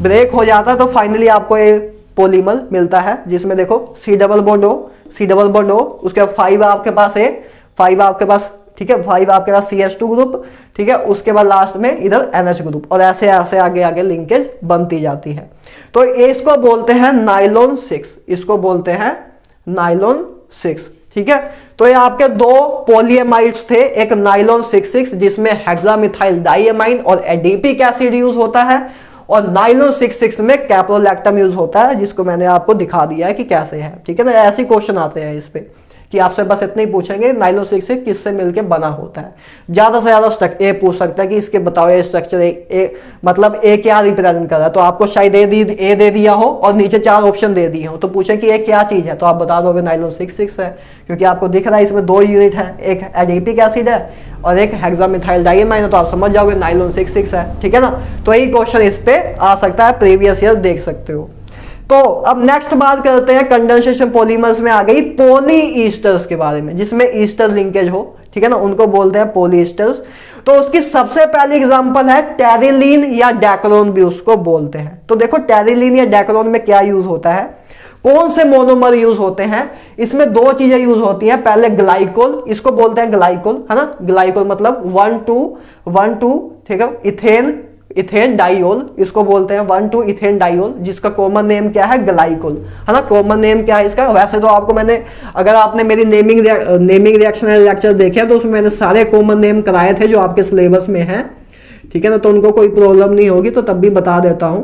Speaker 1: ब्रेक हो जाता है तो फाइनली आपको ये पॉलीमर मिलता है जिसमें देखो C डबल बॉन्ड O, उसके बाद 5 आपके पास है, 5 आपके पास, ठीक है, 5 आपके पास CH2 ग्रुप, ठीक है, उसके बाद लास्ट में इधर NH ग्रुप, और ऐसे ऐसे आगे आगे लिंकेज बनती जाती है। तो इसको बोलते हैं नाइलॉन 6, इसको बोलते हैं नाइलॉन 6, ठीक है। तो ये आपके दो पॉलीएमाइड्स थे, एक नाइलॉन 66 जिसमें हेक्सामिथाइल डाइअमाइन और एडिपिक एसिड यूज होता है, और नाइलॉन 66 में कैप्रोलैक्टम यूज होता है, जिसको मैंने आपको दिखा दिया है कि कैसे है, ठीक है ना। ऐसे क्वेश्चन आते हैं इस पे कि आपसे बस इतने ही पूछेंगे नाइलॉन 66 किससे मिलके बना होता है। ज्यादा से ज्यादा स्ट्रक्चर पूछ सकता है कि इसके बताओ ये स्ट्रक्चर मतलब ए क्या रिप्रेजेंट कर रहा है, तो आपको शायद ए दे दिया हो और नीचे 4 ऑप्शन दे दिए हो, तो पूछे कि ये क्या चीज है, तो आप बता दोगे नाइलॉन 66 है, क्योंकि आपको दिख रहा है इसमें 2 यूनिट है, एक एडिपिक एसिड है और एक हेक्सामिथाइल डाइअमाइन है, तो आप समझ जाओगे नाइलॉन 66 है, ठीक है ना। तो यही क्वेश्चन इस पे आ सकता है, प्रीवियस ईयर देख सकते हो। तो अब नेक्स्ट बात करते हैं कंडेंसेशन पॉलीमर्स में आ गई पॉली ईस्टर्स के बारे में, जिसमें ईस्टर लिंकेज हो, ठीक है ना, उनको बोलते हैं पॉली ईस्टर्स। तो उसकी सबसे पहली एग्जांपल है टेरिलीन या डेक्रोन भी उसको बोलते हैं। तो देखो टेरिलीन या डेक्रोन में क्या यूज होता है, कौन से मोनोमर यूज होते हैं, इसमें 2 चीजें यूज होती हैं। पहले ग्लाइकोल, इसको बोलते हैं ग्लाइकोल, है ना। ग्लाइकोल मतलब 1 2, ठीक है, इथेन डाइओल, इसको बोलते हैं 1 2 इथेन डाइओल, जिसका कॉमन नेम क्या है, ग्लाइकोल, है ना। कॉमन नेम क्या है इसका, वैसे तो आपको मैंने, अगर आपने मेरी नेमिंग रिएक्शन लेक्चर देखे तो उसमें मैंने सारे कॉमन नेम कराए थे जो आपके सिलेबस में है, ठीक है ना, तो उनको कोई प्रॉब्लम नहीं होगी, तो तब भी बता देता हूं।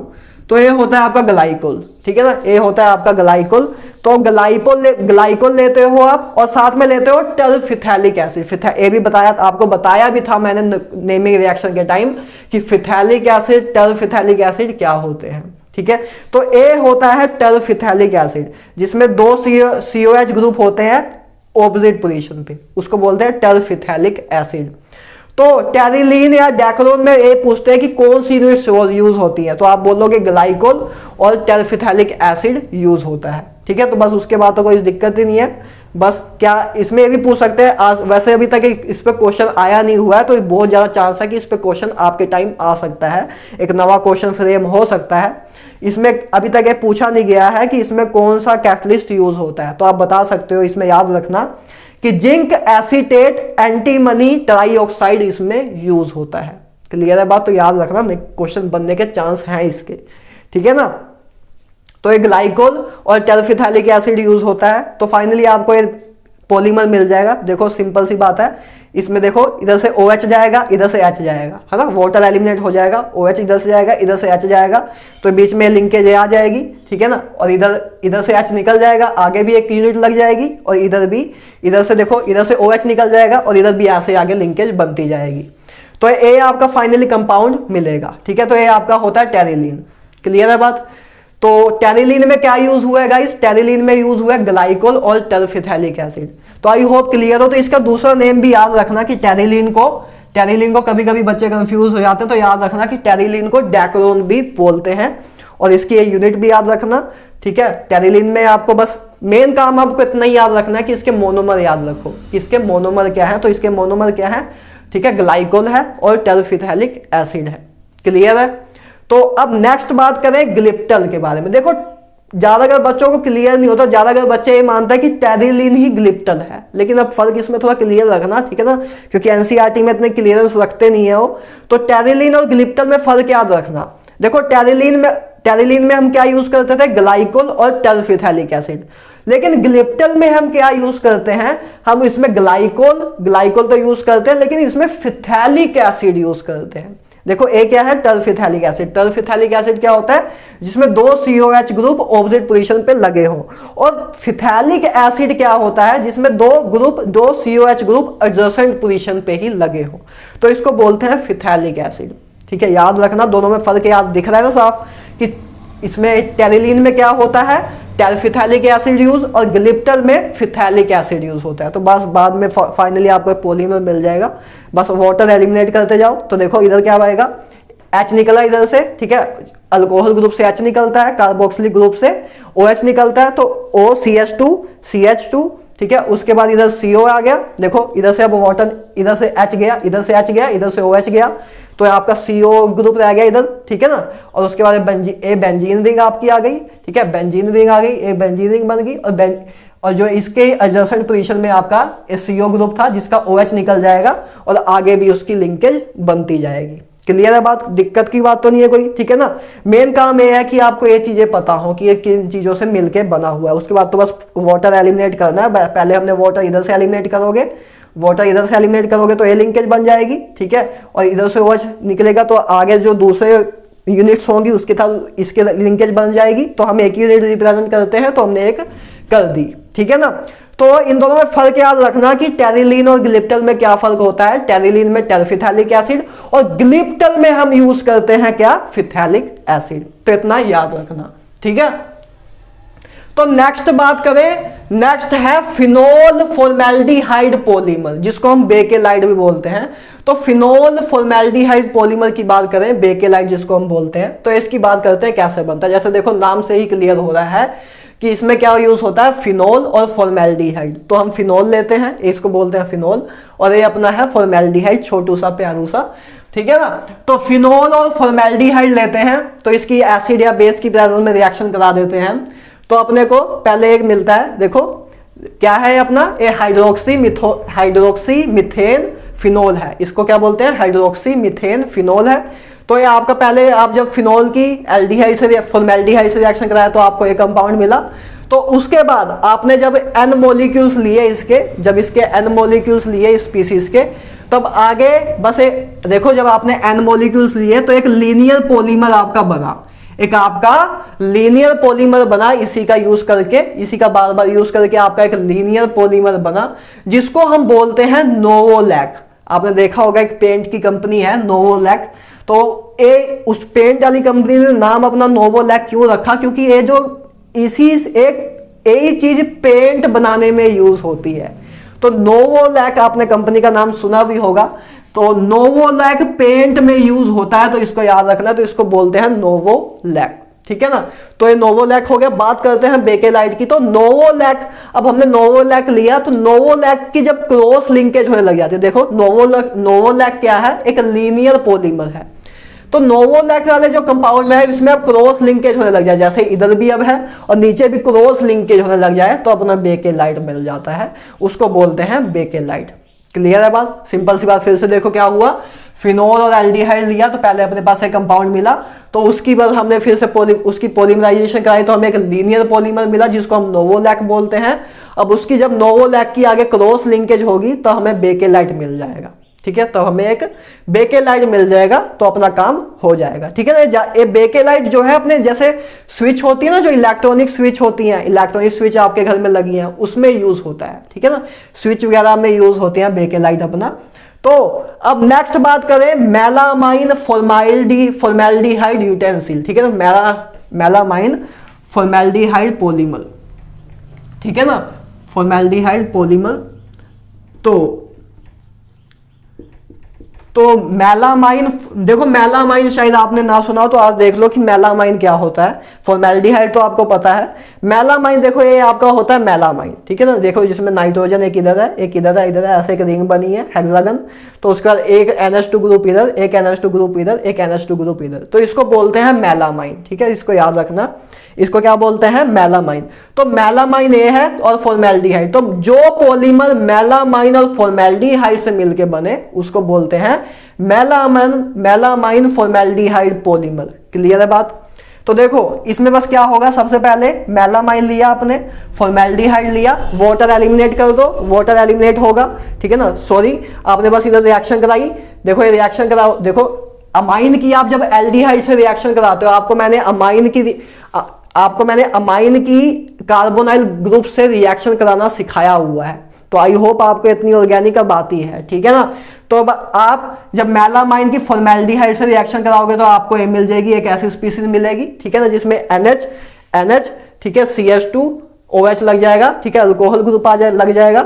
Speaker 1: तो ये होता है आपका ग्लाइकोल, ठीक है ना, ये होता है आपका ग्लाइकोल। तो ग्लाइकोल लेते हो आप और साथ में लेते हो टर्फिथैलिक एसिड। ये भी बताया, आपको बताया भी था मैंने नेमिंग रिएक्शन के टाइम कि फिथैलिक एसिड, टर्फिथैलिक एसिड क्या होते हैं। ठीक है, तो ए होता है टर्फिथैलिक एसिड जिसमें 2 COH ग्रुप होते हैं ऑपोजिट पोजीशन पे, उसको बोलते हैं टर्फिथैलिक एसिड। तो टेरिलीन या डेक्रोन में ये पूछते हैं कि कौन सी यूनिट्स यूज होती है, तो आप बोलोगे ग्लाइकोल और टर्फिथैलिक एसिड यूज होता है। ठीक है, तो बस उसके बाद तो कोई दिक्कत ही नहीं है। बस क्या इसमें ये भी पूछ सकते हैं, आज वैसे अभी तक इस पे क्वेश्चन आया नहीं हुआ है, तो बहुत ज्यादा चांस है कि इस पे क्वेश्चन आपके टाइम आ सकता है, एक नवा क्वेश्चन फ्रेम हो सकता है। इसमें अभी तक ये पूछा नहीं गया है कि इसमें कौन सा कैटलिस्ट यूज होता है, तो आप बता सकते हो। इसमें याद रखना कि जिंक एसीटेट एंटीमनी ट्राइऑक्साइड इसमें यूज होता है। क्लियर है बात, तो याद रखना, क्वेश्चन बनने के चांस हैं इसके। ठीक है ना, तो एक ग्लाइकोल और टर्फिथैलिक एसिड यूज होता है। तो फाइनली आपको ये पॉलीमर मिल जाएगा। देखो सिंपल सी बात है, इसमें देखो इधर से OH जाएगा, इधर से H जाएगा, है ना, वाटर एलिमिनेट हो जाएगा, OH इधर से जाएगा, इधर से H जाएगा, तो बीच में लिंकेज आ जाएगी। ठीक है ना, और इधर से H निकल जाएगा, आगे भी एक यूनिट लग जाएगी, और इधर से देखो, इधर से OH निकल जाएगा और इधर भी ऐसे आगे लिंकेज बनती जाएगी। तो ये आपका फाइनली कंपाउंड मिलेगा। ठीक है, तो ये आपका होता है टेरिलीन। क्लियर है बात। तो टेरिलीन में क्या यूज हुआ है गाइस, टेरिलीन में यूज हुआ है ग्लाइकोल और टर्फिथैलिक एसिड। तो आई होप क्लियर हो। तो इसका दूसरा नेम भी याद रखना कि टेरिलीन को कभी कभी बच्चे कंफ्यूज हो जाते हैं, तो याद रखना कि टेरिलीन को डेक्रोन भी बोलते हैं, और इसकी ये यूनिट भी याद रखना। ठीक है, टेरिलीन में आपको बस मेन काम आपको इतना ही याद रखना है कि इसके मोनोमर याद रखो कि इसके मोनोमर क्या है। तो इसके मोनोमर क्या है, ठीक है, ग्लाइकोल है और टर्फिथैलिक एसिड है। क्लियर है। तो अब नेक्स्ट बात करें ग्लिप्टल के बारे में। देखो ज्यादातर बच्चों को क्लियर नहीं होता, ज्यादातर बच्चे ये मानते हैं कि टेरिलीन ही ग्लिप्टल है, लेकिन अब फर्क इसमें थोड़ा क्लियर रखना। ठीक है ना, क्योंकि एनसीईआरटी में इतने क्लियरेंस रखते नहीं है वो। तो टेरिलीन और ग्लिप्टल में फर्क याद रखना। देखो टेरिलीन में हम क्या यूज करते थे, ग्लाइकोल और टर्फिथैलिक एसिड, लेकिन ग्लिप्टल में हम क्या यूज करते हैं, हम इसमें ग्लाइकोल तो यूज करते हैं, लेकिन इसमें फिथैलिक एसिड यूज करते हैं। देखो ए क्या है, टर्फिथैलिक एसिड। टर्फिथैलिक एसिड क्या होता है, जिसमें 2 COH ग्रुप ऑपोजिट पोजीशन पे लगे हो। और फिथैलिक एसिड क्या होता है, जिसमें 2 COH ग्रुप एडजेसेंट पोजीशन पे ही लगे हो, तो इसको बोलते हैं फिथैलिक एसिड। ठीक है, याद रखना, दोनों में फर्क याद दिख रहा है ना साफ, कि इसमें टेरिलीन में क्या होता है, टर्फिथैलिक एसिड यूज, और ग्लिप्टल में फिथैलिक एसिड यूज होता है। तो बस बाद में फाइनली आपको पॉलीमर मिल जाएगा, बस वाटर एलिमिनेट करते जाओ। तो देखो इधर क्या आएगा, H निकला इधर से, ठीक है, अल्कोहल ग्रुप से H निकलता है, कार्बोक्सिलिक ग्रुप से OH निकलता है, तो OCH2 CH2। ठीक है, उसके बाद इधर CO आ गया। देखो इधर से अब वाटर, इधर से H गया, इधर से H गया, इधर से OH गया, तो आपका CO ग्रुप रह गया इधर। ठीक है ना, और उसके बाद बेंजीन रिंग आपकी आ गई। ठीक है, बेंजीन रिंग आ गई, एक बेंजीन रिंग बन गई, और जो इसके एडजेसेंट पोजीशन में आपका CO ग्रुप था, जिसका OH निकल जाएगा, और आगे भी उसकी लिंकेज बनती जाएगी। क्लियर है बात, दिक्कत की बात तो नहीं है कोई। ठीक है ना, मेन काम ये है कि आपको ये चीजें पता हो कि ये किन चीजों से मिलके बना हुआ है। उसके बाद तो बस वाटर एलिमिनेट करना है। पहले हमने वाटर इधर से एलिमिनेट करोगे, तो ये लिंकेज बन जाएगी। ठीक है, और इधर से OH निकलेगा, तो आगे जो दूसरे यूनिट्स होंगी उसके साथ इसके लिंकेज बन जाएगी। तो हम एक यूनिट रिप्रेजेंट करते हैं, तो हमने एक कर दी। ठीक है ना, तो इन दोनों में फर्क याद रखना कि टेरिलीन और ग्लिप्टल में क्या फर्क होता है। टेरिलीन में टर्फिथैलिक एसिड, और ग्लिप्टल में हम यूज करते हैं क्या, फिथैलिक एसिड। तो इतना याद रखना। ठीक है, तो नेक्स्ट बात करें, नेक्स्ट है फिनोल फॉर्मेल्डिहाइड पॉलीमर, जिसको हम बेकेलाइड भी बोलते हैं। तो फिनोल फॉर्मेल्डिहाइड पॉलीमर की बात करें, बेकेलाइड जिसको हम बोलते हैं, तो इसकी बात करते हैं कैसे बनता है। जैसे देखो नाम से ही क्लियर हो रहा है कि इसमें क्या यूज होता है, फिनोल और फॉर्मेल्डिहाइड। तो हम फिनोल लेते हैं, इसको बोलते हैं फिनोल, और ये अपना है फॉर्मेल्डिहाइड, छोटू सा प्यारू सा। ठीक है ना, तो फिनोल और फॉर्मेल्डिहाइड लेते हैं, तो इसकी एसिड या बेस की प्रेजेंस में रिएक्शन करा देते हैं। तो अपने को पहले एक मिलता है, देखो क्या है अपना, ये हाइड्रोक्सी मिथेन फिनोल है। इसको क्या बोलते हैं, हाइड्रोक्सी मिथेन फिनोल है। तो ये आपका पहले आप जब फिनोल की एल्डिहाइड से फॉर्मेल्डिहाइड से रिएक्शन कराया, तो आपको एक कंपाउंड मिला। तो उसके बाद आपने जब N मॉलिक्यूल्स लिए इसके, जब इसके N मॉलिक्यूल्स लिए स्पीसीज के, तब आगे बस देखो जब आपने N मॉलिक्यूल्स लिए, तो एक लीनियर पॉलीमर आपका बना। एक आपका लीनियर पॉलीमर बना इसी का यूज करके, इसी का बार बार यूज करके आपका एक लीनियर पॉलीमर बना जिसको हम बोलते हैं नोवोलैक। आपने देखा होगा एक पेंट की कंपनी है नोवोलैक, तो ये उस पेंट वाली कंपनी ने नाम अपना नोवोलैक क्यों रखा, क्योंकि ये जो इसी एक यही चीज पेंट बनाने में यूज होती है। तो नोवोलैक आपने कंपनी का नाम सुना भी होगा, तो नोवोलैक पेंट में यूज होता है, तो इसको याद रखना, तो इसको बोलते हैं नोवोलैक, ठीक है ना। तो ये नोवोलैक हो गया। बात करते हैं बेकेलाइट की। तो नोवोलैक, अब हमने नोवोलैक लिया, तो नोवोलैक की जब क्रॉस लिंकेज होने लग जाती है, देखो नोवोलैक क्या है, एक लीनियर पॉलीमर है। तो नोवोलैक वाले जो कंपाउंड है इसमें अब क्रॉस लिंकेज होने लग जाए, जैसे इधर भी अब है और नीचे भी क्रॉस लिंकेज होने लग जाए, तो अपना बेकेलाइट मिल जाता है, उसको बोलते हैं बेकेलाइट। क्लियर है बात, सिंपल सी बात। फिर से देखो क्या हुआ, फिनोल और एल्डिहाइड लिया तो पहले अपने पास एक कंपाउंड मिला, तो उसकी बाद हमने फिर से उसकी पॉलीमराइजेशन कराई, तो हमें एक लीनियर पॉलीमर मिला जिसको हम नोवोलैक बोलते हैं। अब उसकी जब नोवोलैक की आगे क्रॉस लिंकेज होगी तो हमें बेकेलाइट मिल जाएगा, ठीक है। तो हमें एक बेकेलाइट मिल जाएगा, तो अपना काम हो जाएगा, ठीक है ना। ये बेकेलाइट जो है अपने जैसे स्विच होती है ना, जो इलेक्ट्रॉनिक स्विच होती हैं, इलेक्ट्रॉनिक स्विच आपके घर में लगी हैं, उसमें यूज होता है, ठीक है ना। स्विच वगैरह में यूज होते हैं बेकेलाइट अपना। तो अब नेक्स्ट बात करें मेलामाइन फॉर्मेल्डिहाइड यूटेंसिल, ठीक है ना। मेलामाइन फॉर्मेल्डिहाइड पॉलीमर, ठीक है ना, फॉर्मेल्डिहाइड पॉलीमर। तो मेलामाइन, देखो मेलामाइन शायद आपने ना सुना हो, तो आज देख लो कि मेलामाइन क्या होता है। फॉर्मेल्डिहाइड तो आपको पता है, मेलामाइन देखो ये आपका होता है मेलामाइन, ठीक है ना। देखो जिसमें नाइट्रोजन एक इधर है, एक इधर है, इधर है, ऐसे एक रिंग बनी है हेक्सागन, तो उसके बाद एक NH2 ग्रुप इधर, एक NH2 ग्रुप इधर, एक NH2 ग्रुप इधर, तो इसको बोलते हैं मेलामाइन, ठीक है। इसको याद रखना, इसको क्या बोलते हैं, मेलामाइन। तो मेलामाइन ये है और फॉर्मेल्डिहाइड, तो जो पॉलीमर मेलामाइन और फॉर्मेल्डिहाइड से मिलके बने उसको बोलते हैं मेलामाइन फॉर्मेल्डिहाइड पॉलीमर। क्लियर है बात। तो देखो इसमें बस क्या होगा, सबसे पहले मेलामाइन लिया आपने, फॉर्मेल्डिहाइड लिया, वाटर एलिमिनेट कर दो, वाटर एलिमिनेट होगा, ठीक है ना। सॉरी, आपने बस इधर रिएक्शन कराई, देखो ये रिएक्शन कराओ, देखो अमाइन की आप जब एल्डिहाइड से रिएक्शन कराते हो, आपको मैंने अमाइन की कार्बोनाइल ग्रुप से रिएक्शन कराना सिखाया हुआ है, तो आई होप आपको इतनी ऑर्गेनिक अब आती है, ठीक है ना। तो अब आप जब मेलामाइन की फॉर्मेल्डिहाइड से रिएक्शन कराओगे तो आपको ये मिल जाएगी, एक ऐसी स्पीशीज मिलेगी, ठीक है ना, जिसमें NH, ठीक है, CH2OH लग जाएगा, ठीक है, अल्कोहल ग्रुप लग जाएगा।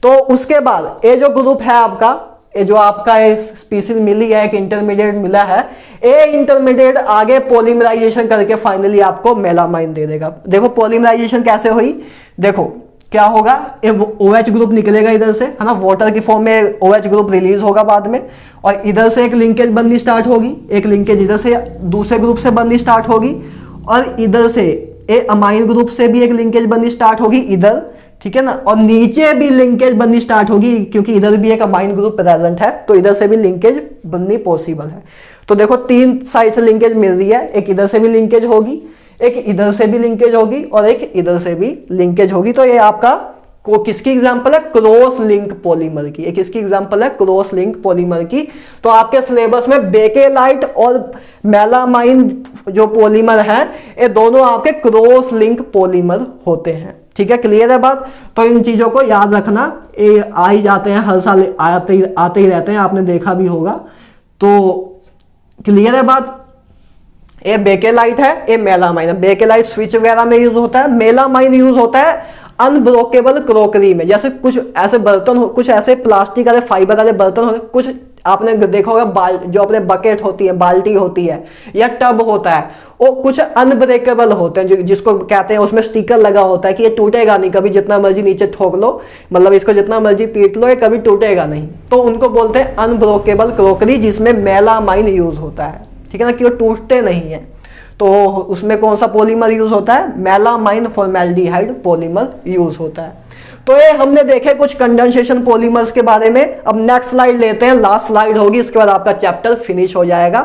Speaker 1: तो उसके बाद ये जो ग्रुप है आपका, ये जो आपका स्पीशीज मिली है, एक इंटरमीडिएट मिला है, ये इंटरमीडिएट आगे पॉलीमराइजेशन करके फाइनली आपको मेलामाइन दे देगा। देखो पॉलीमराइजेशन कैसे हुई, देखो क्या होगा, ये OH ग्रुप निकलेगा इधर से, है ना, वाटर की फॉर्म में OH ग्रुप रिलीज होगा बाद में, और इधर से एक लिंकेज बननी स्टार्ट होगी, एक लिंकेज इधर से दूसरे ग्रुप से बननी स्टार्ट होगी, और इधर से ये अमाइन ग्रुप से भी एक लिंकेज बननी स्टार्ट होगी इधर, ठीक है ना, और नीचे भी लिंकेज बननी स्टार्ट होगी क्योंकि इधर भी एक अमाइन ग्रुप प्रेजेंट है, तो इधर से भी लिंकेज बननी पॉसिबल है। तो देखो तीन साइड से लिंकेज मिल रही है, एक इधर से भी लिंकेज होगी, एक इधर से भी लिंकेज होगी, और एक इधर से भी लिंकेज होगी। तो ये आपका किसकी एग्जांपल है, क्रॉस लिंक पॉलीमर की। एक किसकी एग्जांपल है, क्रॉस लिंक पॉलीमर की। तो आपके सिलेबस में बेकेलाइट और मेलामाइन जो पॉलीमर है, ये दोनों आपके क्रॉस लिंक पॉलीमर होते हैं, ठीक है। क्लियर है बात। तो इन चीजों को याद रखना, ये आ ही जाते हैं, हर साल आते ही रहते हैं, आपने देखा भी होगा। तो क्लियर है बात। ये बेकेलाइट है, ये मेलामाइन है। बेकेलाइट स्विच वगैरह में यूज होता है, मेलामाइन यूज होता है अनब्रोकेबल क्रोकरी में, जैसे कुछ ऐसे बर्तन हो, कुछ ऐसे प्लास्टिक वाले फाइबर वाले बर्तन हो, कुछ आपने देखा होगा जो अपने बकेट होती है, बाल्टी होती है या टब होता है, वो कुछ अनब्रेकेबल होते हैं, जिसको कहते हैं उसमें स्टिकर लगा होता है कि ये टूटेगा नहीं कभी, जितना मर्जी नीचे ठोक लो, मतलब इसको जितना मर्जी पीट लो, ये कभी टूटेगा नहीं। तो उनको बोलते हैं अनब्रोकेबल क्रोकरी, जिसमें मेलामाइन यूज होता है, ठीक है ना, कि वो टूटते नहीं है। तो उसमें कौन सा पॉलीमर यूज होता है, मेलामाइन फॉर्मेल्डिहाइड पॉलीमर यूज होता है। तो ये हमने देखे कुछ कंडेंसेशन पॉलीमर्स के बारे में। अब नेक्स्ट स्लाइड लेते हैं, लास्ट स्लाइड होगी, इसके बाद आपका चैप्टर फिनिश हो जाएगा।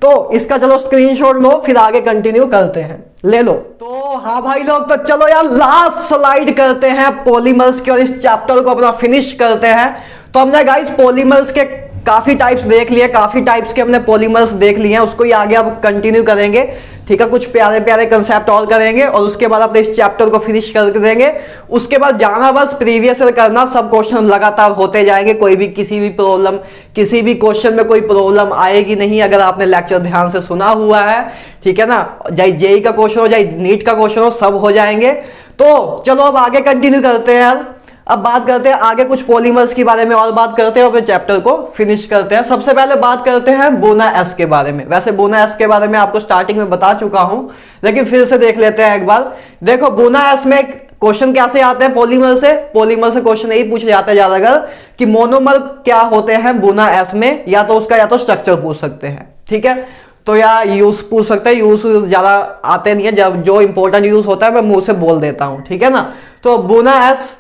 Speaker 1: तो इसका चलो स्क्रीनशॉट लो, फिर आगे कंटिन्यू करते हैं, ले लो। तो हाँ भाई लोग, तो चलो यार लास्ट स्लाइड करते हैं पॉलीमर्स के, और इस चैप्टर को अपना फिनिश करते हैं। तो हमने गाइस पॉलीमर्स के काफी टाइप्स देख लिए, काफी टाइप्स के हमने पॉलीमर्स देख लिए हैं, उसको ही आगे अब कंटिन्यू करेंगे। ठीक है, कुछ प्यारे प्यारे कंसेप्ट और करेंगे और उसके बाद अपने इस चैप्टर को फिनिश कर देंगे। उसके बाद जाना बस प्रीवियस ईयर करना, सब क्वेश्चन लगातार होते जाएंगे। कोई भी किसी भी प्रॉब्लम, किसी भी क्वेश्चन में कोई प्रॉब्लम आएगी नहीं अगर आपने लेक्चर ध्यान से सुना हुआ है। ठीक है ना, चाहे जेई का क्वेश्चन हो, चाहे नीट का क्वेश्चन हो, सब हो जाएंगे। तो चलो अब आगे कंटिन्यू करते हैं यार। अब बात करते हैं आगे कुछ पॉलीमर्स के बारे में और बात करते हैं, अपने चैप्टर को फिनिश करते हैं। सबसे पहले बात करते हैं बोना एस के बारे में। वैसे बोना एस के बारे में आपको स्टार्टिंग में बता चुका हूं, लेकिन फिर से देख लेते हैं एक बार। देखो बोना एस में क्वेश्चन कैसे आते हैं पॉलीमर से। पॉलीमर से क्वेश्चन यही पूछे जाते हैं ज्यादातर कि मोनोमर क्या होते हैं बोना एस में, या तो उसका या तो स्ट्रक्चर पूछ सकते हैं। ठीक है, तो या यूज पूछ सकते हैं। यूज ज्यादा आते नहीं है, जब जो इंपॉर्टेंट यूज होता है मैं मुंह से बोल देता हूं। ठीक है ना, तो बोना एस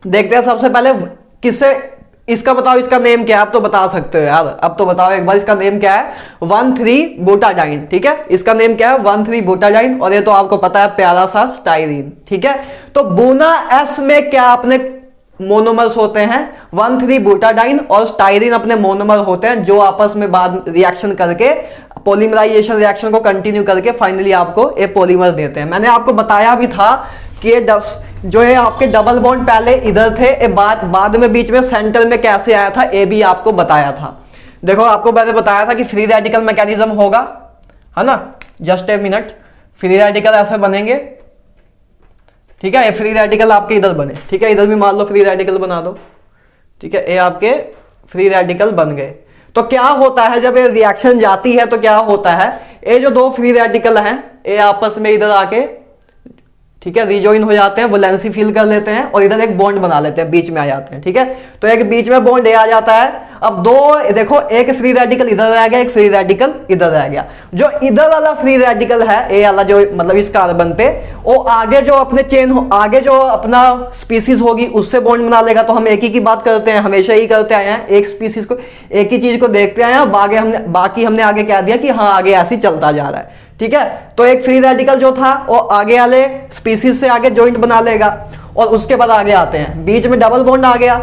Speaker 1: देखते हैं। सबसे पहले किससे, इसका बताओ, इसका नेम क्या है? आप तो बता सकते हो यार, अब तो बताओ एक बार इसका नेम क्या है। 1,3-बूटाडाइन। ठीक है, इसका नेम क्या है? 1,3-बूटाडाइन। और ये तो आपको पता है प्यारा सा स्टाइरीन। ठीक है, तो बोना एस में क्या अपने मोनोमर्स होते हैं? 1,3-बूटाडाइन और स्टाइरीन अपने मोनोमर होते हैं, जो आपस में बाद रिएक्शन करके पॉलीमराइजेशन रिएक्शन को कंटिन्यू करके फाइनली आपको एक पॉलीमर देते हैं। मैंने आपको बताया भी था कि जो है आपके डबल बॉन्ड पहले इधर थे, बाद में बीच में सेंटर में कैसे आया था ये भी आपको बताया था। देखो आपको मैंने बताया था कि फ्री रेडिकल मैकेनिज्म होगा, है ना। Just a minute, free radical ऐसे बनेंगे। ठीक है, ये फ्री रेडिकल आपके इधर बने। ठीक है, इधर भी मान लो फ्री रेडिकल बना दो। ठीक है, ये आपके फ्री रेडिकल बन गए। तो क्या होता है जब ये रिएक्शन जाती है तो क्या होता है, ये जो दो फ्री रेडिकल हैं ये आपस में इधर आके, ठीक है, रिजॉइन हो जाते हैं, वैलेंसी फिल कर लेते हैं और इधर एक बॉन्ड बना लेते हैं, बीच में आ जाते हैं। ठीक है, तो एक बीच में बॉन्ड आ जाता है। अब दो देखो, एक फ्री रेडिकल इधर रह गया, एक फ्री रेडिकल इधर रह गया। जो इधर वाला फ्री रेडिकल है ए वाला, जो मतलब इस कार्बन पे, वो आगे जो अपने चेन आगे जो अपना स्पीसीज होगी उससे बॉन्ड बना लेगा। तो हम एक ही की बात करते हैं, हमेशा ही करते आए हैं, एक स्पीसीज को, एक ही चीज को देखते आए हैं। बाकी हमने आगे कह दिया कि हाँ आगे ऐसे चलता जा रहा है। ठीक है, तो एक फ्री रेडिकल जो था वो आगे वाले स्पीसीज से आगे जॉइंट बना लेगा और उसके बाद आगे आते हैं, बीच में डबल बॉन्ड आ गया,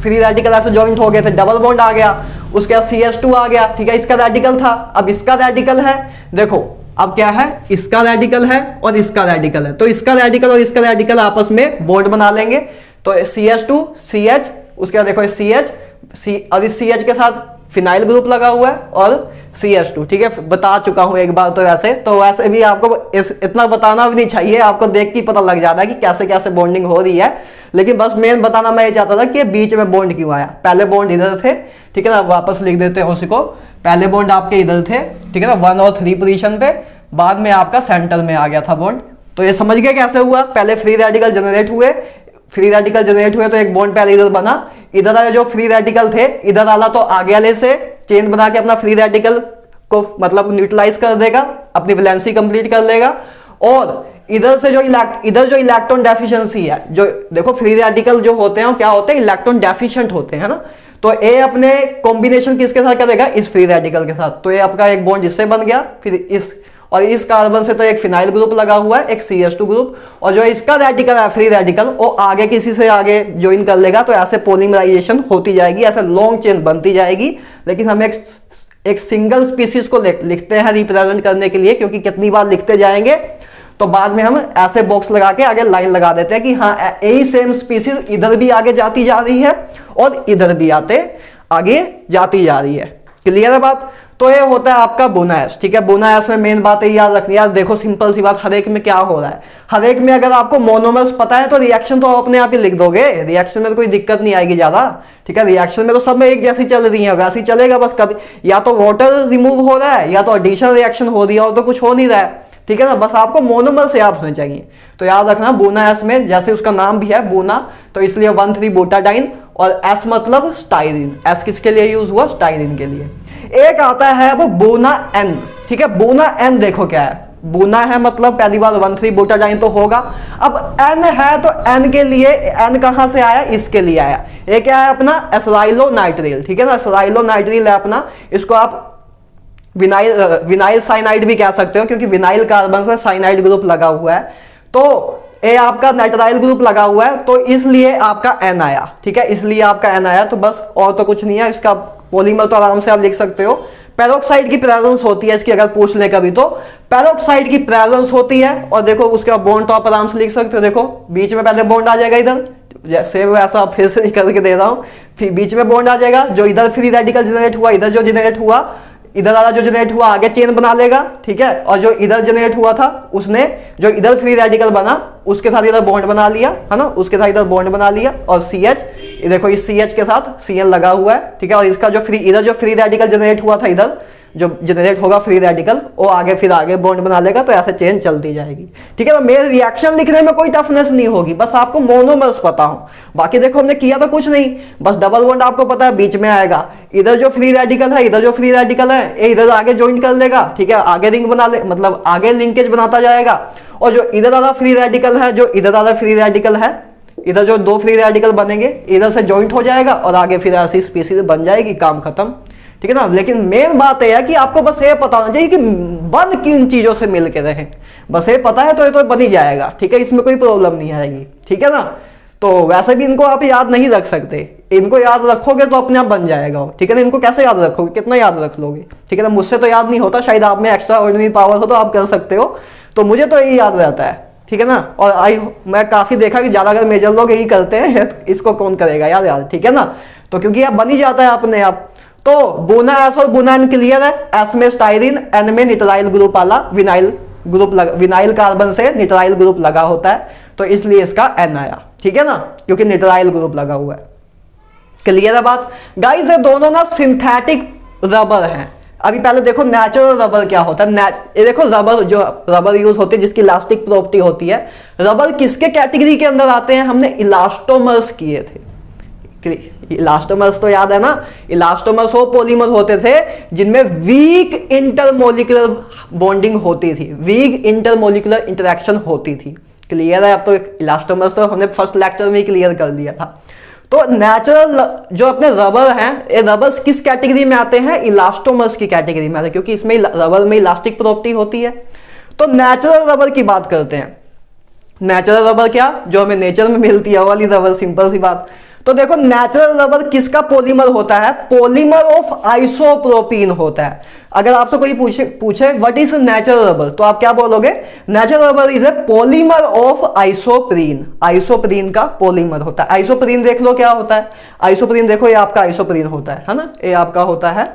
Speaker 1: फ्री रेडिकल ऐसे जॉइंट हो गए थे, डबल बॉन्ड आ गया, उसके बाद CH2 आ गया। ठीक है, इसका रेडिकल था, अब इसका रेडिकल है। देखो अब क्या है, इसका रेडिकल है और इसका रेडिकल है, तो इसका रेडिकल और इसका रेडिकल आपस में बॉन्ड बना लेंगे। तो CH2 CH, उसके बाद देखो CH और इस CH के साथ फिनाइल ग्रुप लगा हुआ है और CH2। ठीक है, बता चुका हूं एक बार। तो वैसे भी आपको इतना बताना भी नहीं चाहिए, आपको देख के पता लग जाता है कि कैसे कैसे बॉन्डिंग हो रही है। लेकिन बस मेन बताना मैं ये चाहता था कि बीच में बॉन्ड क्यों आया। पहले बॉन्ड इधर थे, ठीक है ना, वापस लिख देते हैं उसको। पहले बॉन्ड आपके इधर थे, ठीक है ना, 1 और 3 पोजीशन पे, बाद में आपका सेंटर में आ गया था बॉन्ड। तो ये समझ गए कैसे हुआ, पहले फ्री रेडिकल जनरेट हुए, तो एक बॉन्ड पहले इधर बना, इधर वाले जो फ्री रेडिकल थे इधर वाला तो आगे वाले से चेन बना के अपना फ्री रेडिकल को मतलब न्यूट्रलाइज कर देगा, अपनी वैलेंसी कंप्लीट कर लेगा। और इधर से जो इलेक्ट्रॉन डेफिशिएंसी है, जो देखो फ्री रेडिकल जो होते हैं क्या होते हैं, इलेक्ट्रॉन डेफिशिएंट होते हैं ना। तो ये अपने कॉम्बिनेशन किसके साथ करेगा, इस फ्री रेडिकल के साथ। तो ये आपका एक बॉन्ड इससे बन गया, फिर इस कार्बन से तो एक फिनाइल ग्रुप लगा हुआ है, एक CH2 ग्रुप, और जो इसका रेडिकल है फ्री रेडिकल वो आगे किसी से आगे ज्वाइन कर लेगा। तो ऐसे पॉलीमराइजेशन होती जाएगी, ऐसे लॉन्ग चेन बनती जाएगी। लेकिन हम एक सिंगल स्पीसीज को लिखते हैं रिप्रेजेंट करने के लिए, क्योंकि कितनी बार लिखते जाएंगे तो बाद में हम ऐसे बॉक्स लगा के आगे लाइन लगा देते हैं कि हाँ यही सेम स्पीसीज इधर भी आगे जाती जा रही है और इधर भी आगे जाती जा रही है। क्लियर है बात। तो ये होता है आपका बोनाएस। ठीक है, बोनाएस में मेन बात है याद रखनी यार। देखो सिंपल सी बात, हर एक में क्या हो रहा है, हर एक में अगर आपको मोनोमर्स पता है तो रिएक्शन तो अपने आप ही लिख दोगे, रिएक्शन में तो कोई दिक्कत नहीं आएगी ज्यादा। ठीक है, रिएक्शन में तो सब में एक जैसी चल रही है, वैसे ही चलेगा। बस कभी या तो वाटर रिमूव हो रहा है या तो एडिशन रिएक्शन हो रही है, और तो कुछ हो नहीं रहा है। ठीक है ना, बस आपको मोनोमर्स याद होने चाहिए। तो याद रखना बोनाएस में, जैसे उसका नाम भी है बोना, तो इसलिए 1,3-बूटाडाइन और एस मतलब स्टाइरीन। एस किसके लिए यूज हुआ, स्टाइरीन के लिए। एक आता है अब बोना एन। ठीक है, बोना एन देखो क्या है, बोना है मतलब पहली बार 1,3-बूटाडाइन तो होगा। अब एन है तो एन के लिए, एन कहां से आया, इसके लिए आया। ये क्या है अपना एसिटाइलोनाइट्रिल। ठीक है ना, एसिटाइलोनाइट्रिल है अपना, इसको आप विनाइल साइनाइड भी कह सकते हो, क्योंकि विनाइल कार्बन से साइनाइड ग्रुप लगा हुआ है। तो ये आपका नाइट्राइल ग्रुप लगा हुआ है, तो इसलिए आपका एन आया। ठीक है, इसलिए आपका एन आया। तो बस और तो कुछ नहीं है, इसका पॉलीमर तो आराम से आप लिख सकते हो। पेरोक्साइड की प्रेजेंस होती है इसकी, अगर पूछ ले कभी तो पेरोक्साइड की प्रेजेंस होती है। और देखो उसके बाद बॉन्ड तो आप आराम से लिख सकते हो, देखो बीच में पहले बॉन्ड आ जाएगा इधर, जैसे वैसा फिर से निकल के दे रहा हूं, फिर बीच में बॉन्ड आ जाएगा, जो इधर फ्री रेडिकल जनरेट हुआ, इधर जो जनरेट हुआ, इधर वाला जो जनरेट हुआ आगे चेन बना लेगा, ठीक है। और जो इधर जनरेट हुआ था उसने जो इधर फ्री रेडिकल बना उसके साथ इधर बॉन्ड बना लिया, है ना, उसके साथ इधर बॉन्ड बना लिया। और CH, देखो इस CH के साथ Cl लगा हुआ है, ठीक है। और इसका जो इधर जो फ्री रेडिकल जनरेट हुआ था, इधर जो जनरेट होगा फ्री रेडिकल, वो आगे फिर आगे बॉन्ड बना लेगा, तो ऐसे चेन चलती जाएगी, ठीक है। तो मेरे रिएक्शन लिखने में कोई टफनेस नहीं होगी, बस आपको मोनोमर्स पता हो। बाकी देखो हमने किया तो कुछ नहीं, बस डबल बॉन्ड आपको पता है बीच में आएगा, इधर जो फ्री रेडिकल है, इधर जो फ्री रेडिकल है, ये इधर आगे ज्वाइन कर लेगा, ठीक है, आगे रिंग बना ले, मतलब आगे लिंकेज बनाता जाएगा। और जो इधर वाला फ्री रेडिकल है, जो इधर वाला फ्री रेडिकल है, इधर जो दो फ्री रेडिकल बनेंगे इधर से ज्वाइंट हो जाएगा और आगे फिर ऐसी स्पीसीज बन जाएगी, काम खत्म, ठीक है ना। लेकिन मेन बात यह है कि आपको बस ये पता होना चाहिए कि बन किन चीजों से मिल के रहे, बस ये पता है तो ये तो बन ही जाएगा, ठीक है, इसमें कोई प्रॉब्लम नहीं आएगी, ठीक है ना। तो वैसे भी इनको आप याद नहीं रख सकते, इनको याद रखोगे तो अपने आप बन जाएगा, ठीक है ना। इनको कैसे याद रखोगे, कितना याद रख लोगे, ठीक है ना। मुझसे तो याद नहीं होता, शायद आप में एक्स्ट्रा ऑर्डिनरी पावर हो तो आप कर सकते हो, तो मुझे तो यही याद रहता है, ठीक है ना। और मैं काफी देखा कि ज्यादातर मेजर लोग यही करते हैं, इसको कौन करेगा यार, ठीक है ना। तो क्योंकि आप बन ही जाता है अपने आप। तो बुना एस और बुना एन क्लियर है, एस में स्टाइरिन, एन में निट्राइल ग्रुप वाला विनाइल ग्रुप विनाइल कार्बन से निट्राइल ग्रुप लगा होता है, तो इसलिए इसका एन आया, ठीक है ना, क्योंकि निट्राइल ग्रुप लगा हुआ है। क्लियर है बात गाइस। ये दोनों ना सिंथेटिक रबर हैं। अभी पहले देखो नेचुरल रबर क्या होता है। ये देखो रबर, जो रबर यूज होती है जिसकी इलास्टिक प्रॉपर्टी होती है, रबर किसके कैटेगरी के अंदर आते हैं, हमने इलास्टोमर्स किए थे। इलास्टोमर्स तो याद है ना, इलास्टोमर्स वो पॉलीमर होते थे जिनमें वीक इंटरमोलिकुलर बॉन्डिंग होती थी, वीक इंटरमोलिकुलर इंटरेक्शन होती थी। क्लियर है। अब तो इलास्टोमर्स तो हमने फर्स्ट लेक्चर में ही क्लियर कर दिया था। तो नेचुरल जो अपने रबर हैं, ये रबर्स किस कैटेगरी में आते हैं, इलास्टोमर्स की कैटेगरी में आते हैं, क्योंकि इसमें रबर में इलास्टिक प्रॉपर्टी होती है। तो नेचुरल रबर की बात करते हैं। नेचुरल रबर क्या, जो हमें नेचर में मिलती है वाली रबर, सिंपल सी बात। तो देखो नेचुरल रबर किसका पॉलीमर होता है, पॉलीमर ऑफ आइसोप्रोपीन होता है। अगर आपसे कोई पूछे व्हाट इज नेचुरल रबर, तो आप क्या बोलोगे, natural rubber is a polymer of isoprene. Isoprene का पॉलीमर होता है। आइसोप्रीन देख लो क्या होता है, आइसोप्रीन देखो ये आपका आइसोप्रीन होता है ना, ये आपका होता है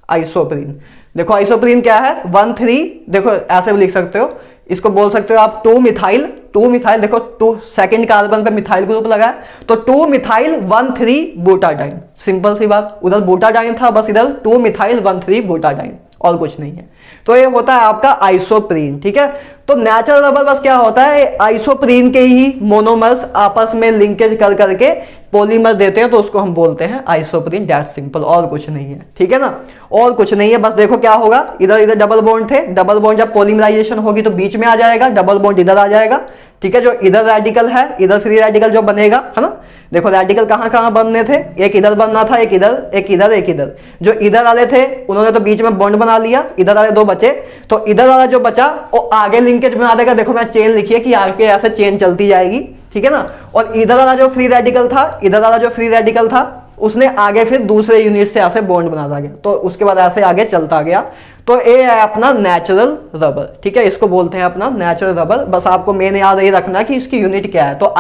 Speaker 1: आइसोप्रीन। देखो आइसोप्रीन क्या है, 1,3, देखो ऐसे भी लिख सकते हो, इसको बोल सकते हो आप 2 मिथाइल, देखो 2 सेकंड कार्बन पे मिथाइल ग्रुप लगा है, तो 2 मिथाइल 1,3 बूटाडाइन, सिंपल सी बात। उधर बूटाडाइन था, बस इधर 2 मिथाइल 1,3 बूटाडाइन, और कुछ नहीं है। तो ये होता है आपका आइसोप्रीन, ठीक है। तो नेचुरल रबर बस क्या होता है, आइसोप्रीन के ही मोनोमर्स आपस में लिंकेज कर करके पॉलीमर देते हैं, तो उसको हम बोलते हैं आइसोप्रीन, दैट सिंपल, और कुछ नहीं है, ठीक है ना, और कुछ नहीं है। बस देखो क्या होगा, इधर इधर डबल बॉन्ड थे, डबल बॉन्ड जब पॉलीमराइजेशन होगी तो बीच में आ जाएगा, डबल बॉन्ड इधर आ जाएगा, ठीक है। जो इधर रेडिकल है, इधर फ्री रेडिकल जो बनेगा, है ना, देखो रेडिकल कहां कहां बनने थे, एक इधर बनना था, एक इधर, एक इधर, एक इधर। जो इधर वाले थे उन्होंने तो बीच में बॉन्ड बना लिया, इधर वाले 2 बचे, तो इधर वाला जो बचा वो आगे लिंकेज बना देगा। देखो मैं चेन लिखी है कि आगे ऐसे चेन चलती जाएगी, ठीक है ना। और इधर वाला जो फ्री रेडिकल था, इधर वाला जो फ्री रेडिकल था, उसने आगे फिर दूसरे यूनिट से ऐसे बॉन्ड बनाता गया, तो उसके बाद ऐसे आगे चलता गया। तो ये है अपना नेचुरल रबर, ठीक है, इसको बोलते हैं अपना नेचुरल रबर। बस आपको मेन याद ये रखना कि इसकी यूनिट क्या है। तो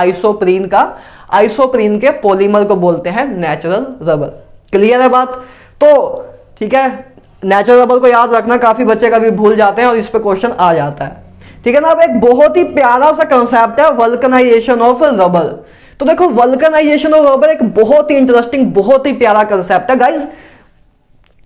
Speaker 1: आइसोप्रीन के पॉलीमर को बोलते हैं नेचुरल रबर। क्लियर है बात। तो ठीक है, नेचुरल रबर को याद रखना, काफी बच्चे कभी भूल जाते हैं और इस पे क्वेश्चन आ जाता है, ठीक है ना। अब एक बहुत ही प्यारा सा कंसेप्ट है वल्कनाइजेशन ऑफ रबर। तो देखो वल्कनाइजेशन ऑफ रबर एक बहुत ही इंटरेस्टिंग, बहुत ही प्यारा कंसेप्ट है गाइज।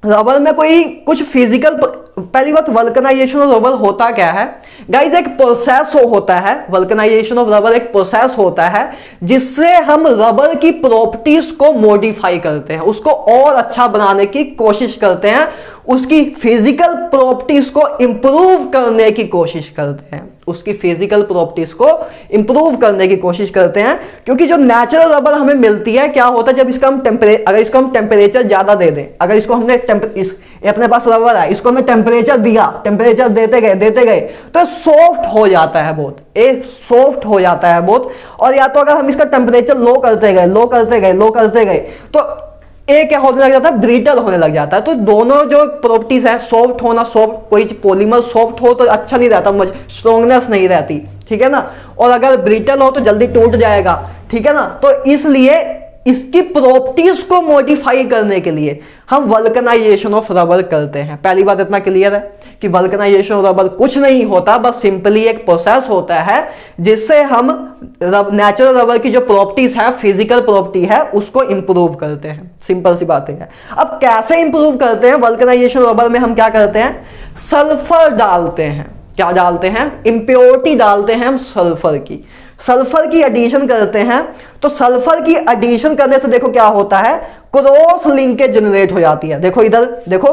Speaker 1: रबर में कोई कुछ फिजिकल, पहली बात वल्कनाइजेशन ऑफ रबर होता क्या है गाइज, एक प्रोसेस होता है। वल्कनाइजेशन ऑफ रबर एक प्रोसेस होता है जिससे हम रबर की प्रॉपर्टीज को मॉडिफाई करते हैं, उसको और अच्छा बनाने की कोशिश करते हैं, उसकी फिजिकल प्रॉपर्टीज को इंप्रूव करने की कोशिश करते हैं, उसकी फिजिकल प्रॉपर्टीज को इंप्रूव करने की कोशिश करते हैं। क्योंकि जो नेचुरल रबर हमें मिलती है, क्या होता है जब इसका हम अगर इसको हम टेम्परेचर ज्यादा दे दें, अगर इसको हमने अपने पास रबर है, इसको हमने टेम्परेचर दिया, टेम्परेचर देते गए तो सॉफ्ट हो जाता है बहुत, एक सॉफ्ट हो जाता है बहुत। और या तो अगर हम इसका टेम्परेचर लो करते गए तो ए क्या होने लग जाता है, ब्रिटल होने लग जाता है। तो दोनों जो प्रॉपर्टीज है, सॉफ्ट होना, सॉफ्ट कोई पॉलीमर सॉफ्ट हो तो अच्छा नहीं रहता, स्ट्रॉन्गनेस नहीं रहती, ठीक है ना, और अगर ब्रिटल हो तो जल्दी टूट जाएगा, ठीक है ना। तो इसलिए इसकी प्रॉपर्टीज को मॉडिफाई करने के लिए हम वल्कनाइजेशन ऑफ रबर करते हैं। पहली बात इतना क्लियर है कि वल्कनाइजेशन ऑफ रबर कुछ नहीं होता, बस सिंपली एक प्रोसेस होता है जिससे हम नेचुरल रबर की जो प्रॉपर्टीज है, फिजिकल प्रॉपर्टी है, उसको इंप्रूव करते हैं। सिंपल सी बात है। अब कैसे इंप्रूव करते हैं? वल्कनाइजेशन रबर में हम क्या करते हैं, सल्फर डालते हैं। क्या डालते हैं? इंप्योरिटी डालते हैं हम सल्फर की, सल्फर की एडिशन करते हैं। तो सल्फर की एडिशन करने से देखो क्या होता है, क्रॉस लिंकेज जनरेट हो जाती है। देखो इधर देखो,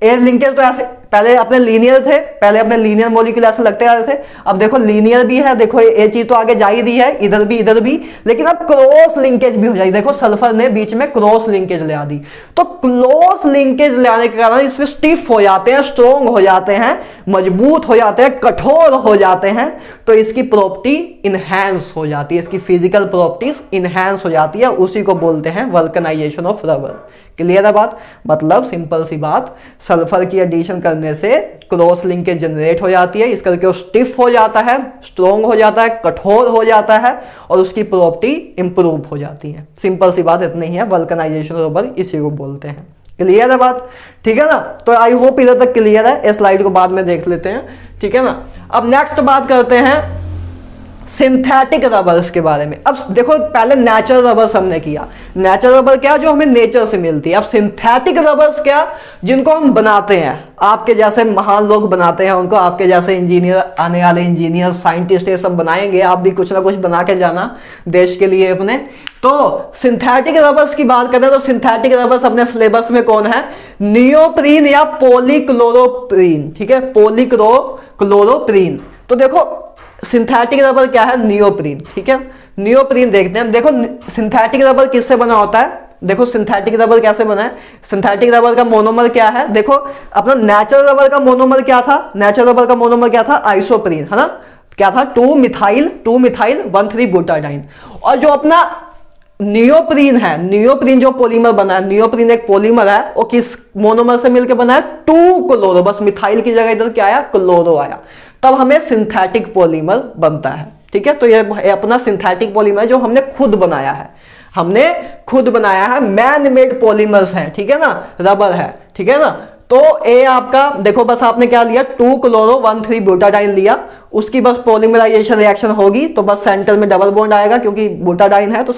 Speaker 1: एयर लिंकेज तो ऐसे पहले अपने लीनियर थे, पहले अपने लीनियर मॉलिक्यूल ऐसे लगते आ रहे थे, अब देखो लीनियर भी है, देखो ये चीज तो आगे जा ही रही है, इधर भी, लेकिन अब क्रॉस लिंकेज भी हो जाएगी। देखो सल्फर ने बीच में क्रॉस लिंकेज ले आ दी, तो क्रॉस लिंकेज ले आने के कारण इसमें स्टिफ हो जाते हैं, स्ट्रॉन्ग हो जाते हैं, मजबूत हो जाते हैं, कठोर हो जाते हैं। तो इसकी प्रॉपर्टी इनहैंस हो जाती है, इसकी फिजिकल प्रॉपर्टीज इनहैंस हो जाती है, उसी को बोलते हैं वल्कनाइजेशन ऑफ रबर। क्लियर है बात? मतलब सिंपल सी बात, सल्फर की एडिशन करने से क्रॉस लिंकेज जनरेट हो जाती है, इस करके वो स्टिफ हो जाता है, स्ट्रॉन्ग हो जाता है, कठोर हो जाता है, और उसकी प्रॉपर्टी इंप्रूव हो जाती है। सिंपल सी बात इतनी ही है, वल्कनाइजेशन ऑफ रबर इसी को बोलते हैं। क्लियर है बात? ठीक है ना। तो आई होप इधर तक क्लियर है, इस स्लाइड को बाद में देख लेते हैं, ठीक है ना। अब नेक्स्ट बात करते हैं सिंथेटिक रबर्स के बारे में। अब देखो पहले नेचुरल रबर्स हमने किया, नेचुरल रबर क्या, जो हमें नेचर से मिलती है। अब सिंथेटिक रबर्स क्या, जिनको हम बनाते हैं, आपके जैसे महान लोग बनाते हैं उनको, आपके जैसे इंजीनियर, आने वाले इंजीनियर, साइंटिस्ट, ये सब बनाएंगे। आप भी कुछ ना कुछ बना के जाना देश के लिए अपने। तो सिंथेटिक रबर्स की बात करें तो सिंथेटिक रबर्स अपने सिलेबस में कौन है, नियोप्रीन या पॉलीक्लोरोप्रीन, ठीक है, पॉलीक्लोरोप्रीन। तो देखो सिंथेटिक रबर क्या है, नियोप्रीन, ठीक है। नियोप्रीन देखते हैं। देखो सिंथेटिक रबर किससे बना होता है, देखो सिंथेटिक रबर कैसे बना है। सिंथेटिक रबर का मोनोमर क्या है, देखो अपना नेचुरल रबर का मोनोमर क्या था, नेचुरल रबर का मोनोमर क्या था, आइसोप्रीन, है ना, क्या था, 2 मिथाइल 1,3 ब्यूटाडाइन। और जो अपना नियोप्रीन है, नियोप्रीन जो पॉलीमर बना है, नियोप्रीन एक पॉलीमर है, वो किस मोनोमर से मिलकर बना है, 2 क्लोरो, बस मिथाइल की जगह इधर क्या आया, क्लोरो आया, तब हमें सिंथेटिक पॉलीमर बनता है, ठीक है। तो ये अपना सिंथेटिक पॉलीमर जो हमने खुद बनाया है, हमने खुद बनाया है, मैन मेड पॉलीमर्स है, ठीक है ना, रबर है, ठीक है ना। तो ए आपका देखो, बस आपने क्या लिया, 2 क्लोरो 1,3 ब्यूटाडाइन लिया, उसकी बस पॉलीमराइजेशन रिएक्शन होगी, तो बस सेंटर में डबल बॉन्ड आएगा, क्योंकि ब्यूटाडाइन है तो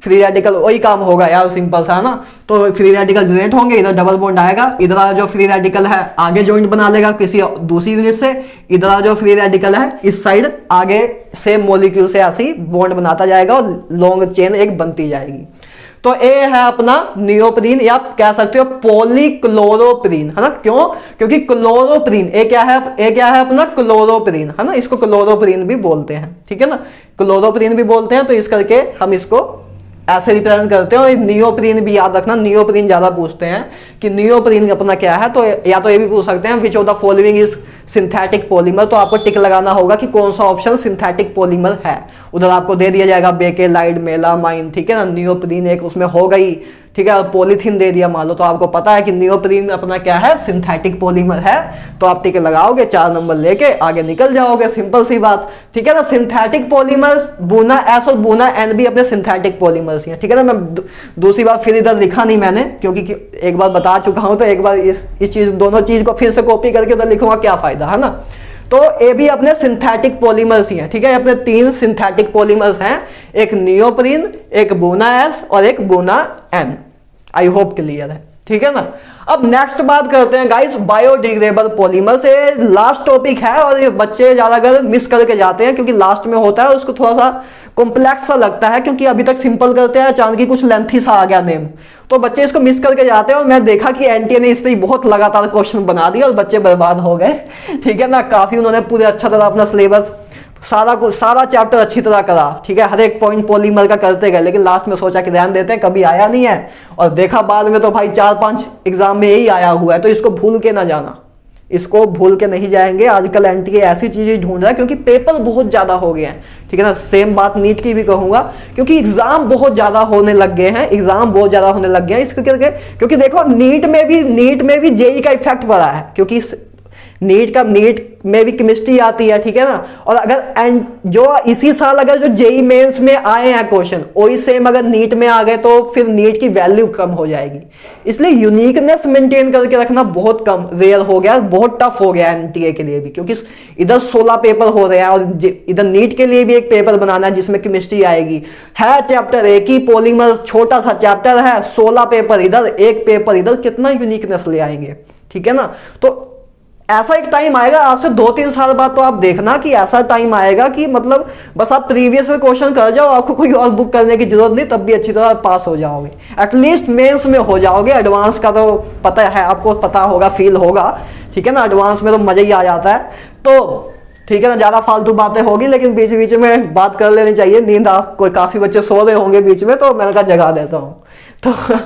Speaker 1: फ्री रेडिकल वही काम होगा यार, सिंपल सा ना। तो फ्री रेडिकल जनरेट होंगे, इधर डबल बॉन्ड आएगा, इधर जो फ्री रेडिकल है आगे जॉइंट बना लेगा किसी दूसरी यूनिट से, इधर जो फ्री रेडिकल है इस साइड आगे सेम मॉलिक्यूल से ऐसे ही बॉन्ड बनाता जाएगा और लॉन्ग चेन एक बनती जाएगी। तो ए है अपना नियोप्रीन, या आप कह सकते हो पॉलीक्लोरोप्रीन, है ना। क्यों? क्योंकि क्लोरोप्रीन ए क्या है अपना क्लोरोप्रीन, है ना, इसको क्लोरोप्रीन भी बोलते हैं, ठीक है ना, क्लोरोप्रीन भी बोलते हैं। तो इस करके हम इसको ऐसे रिप्रेजेंट करते हैं। और नियोप्रीन भी याद रखना, नियोप्रीन ज्यादा पूछते हैं कि नियोप्रीन अपना क्या है, तो या तो ये भी पूछ सकते हैं which of the following is synthetic polymer, तो आपको टिक लगाना होगा कि कौन सा ऑप्शन सिंथेटिक पॉलीमर है। उधर आपको दे दिया जाएगा बेकेलाइड, मेलामाइन, ठीक है ना, नियोप्रीन एक उसमें हो गई, ठीक है, और पॉलीथीन दे दिया मान लो, तो आपको पता है कि नियोप्रीन अपना क्या है, सिंथेटिक पॉलीमर है। तो आप टिक लगाओगे, 4 नंबर लेके आगे निकल जाओगे, सिंपल सी बात, ठीक है ना। सिंथेटिक पॉलीमर्स बूना एस और बूना एन भी अपने सिंथेटिक पॉलीमर्स हैं, ठीक है ना। मैं दूसरी बार फिर इधर लिखा नहीं मैंने, क्योंकि एक बार बता चुका हूं, तो एक बार इस चीज दोनों चीज को फिर से कॉपी करके उधर लिखूंगा, क्या फायदा, है ना। तो ये भी अपने सिंथेटिक पॉलीमर्स ही हैं, ठीक है। अपने 3 सिंथेटिक पॉलीमर्स हैं, एक नियोप्रीन, एक बूना एस और एक Buna N. I hope clear है, ठीक है ना। अब नेक्स्ट बात करते हैं गाइस बायोडिग्रेडेबल पॉलीमर से। लास्ट टॉपिक है और ये बच्चे ज्यादातर मिस करके जाते हैं, क्योंकि लास्ट में होता है, उसको थोड़ा सा कॉम्प्लेक्स सा लगता है, क्योंकि अभी तक सिंपल करते हैं, अचानक ही कुछ लेंथी सा आ गया नेम, तो बच्चे इसको मिस करके जाते हैं। और मैं देखा कि एनटीए ने इस पर बहुत लगातार क्वेश्चन बना दिया और बच्चे बर्बाद हो गए, ठीक है ना। काफी उन्होंने पूरे अच्छा तरह अपना सिलेबस सारा चैप्टर अच्छी तरह करा, ठीक है, हर एक पॉइंट पॉलीमर का करते गए, लेकिन लास्ट में सोचा कि ध्यान देते हैं, कभी आया नहीं है, और देखा बाद में तो भाई 4-5 एग्जाम में यही आया हुआ है। तो इसको भूल के ना जाना, इसको भूल के नहीं जाएंगे। आजकल एनटीए ऐसी चीजें ढूंढ रहा है क्योंकि पेपर बहुत ज्यादा हो गए हैं, ठीक है ना। सेम बात नीट की भी कहूंगा, क्योंकि एग्जाम बहुत ज्यादा होने लग गए हैं, एग्जाम बहुत ज्यादा होने लग गए हैं इसके करके। क्योंकि देखो नीट में भी जेई का इफेक्ट पड़ा है, क्योंकि नीट में भी केमिस्ट्री आती है, ठीक है ना। और अगर जो इसी साल अगर जो जेई मेंस में आए हैं क्वेश्चन, वही सेम अगर नीट में आ गए तो फिर नीट की वैल्यू कम हो जाएगी। इसलिए यूनिकनेस मेंटेन करके रखना बहुत कम रेयर हो गया, बहुत टफ हो गया एनटीए के लिए भी, क्योंकि इधर 16 पेपर हो रहे हैं और इधर नीट के लिए भी एक पेपर बनाना है जिसमें केमिस्ट्री आएगी। है चैप्टर एक ही, पॉलीमर छोटा सा चैप्टर है, 16 पेपर इधर, एक पेपर इधर, कितना यूनिकनेस ले आएंगे, ठीक है ना। तो ऐसा एक टाइम आएगा, आज से 2-3 साल बाद तो आप देखना कि ऐसा टाइम आएगा कि मतलब बस आप प्रीवियस क्वेश्चन कर जाओ, आपको कोई और बुक करने की जरूरत नहीं, तब भी अच्छी तरह पास हो जाओगे, एटलीस्ट मेंस में हो जाओगे। एडवांस का तो पता है, आपको पता होगा, फील होगा, ठीक है ना। एडवांस में तो मजा ही आ जाता है। तो ठीक है ना, ज्यादा फालतू बातें होगी लेकिन बीच बीच में बात कर लेनी चाहिए। नींद कोई काफी बच्चे सो रहे होंगे बीच में, तो मैंने कहा जगा देता हूँ। तो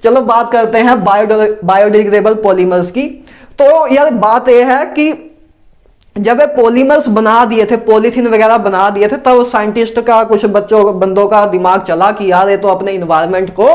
Speaker 1: चलो बात करते हैं बायोडिग्रेडेबल पॉलीमर्स की। तो यार बात यह है कि जब ये पॉलीमर्स बना दिए थे, पॉलीथीन वगैरह बना दिए थे, तब साइंटिस्ट का, कुछ बंदों का दिमाग चला कि यार ये तो अपने इन्वायरमेंट को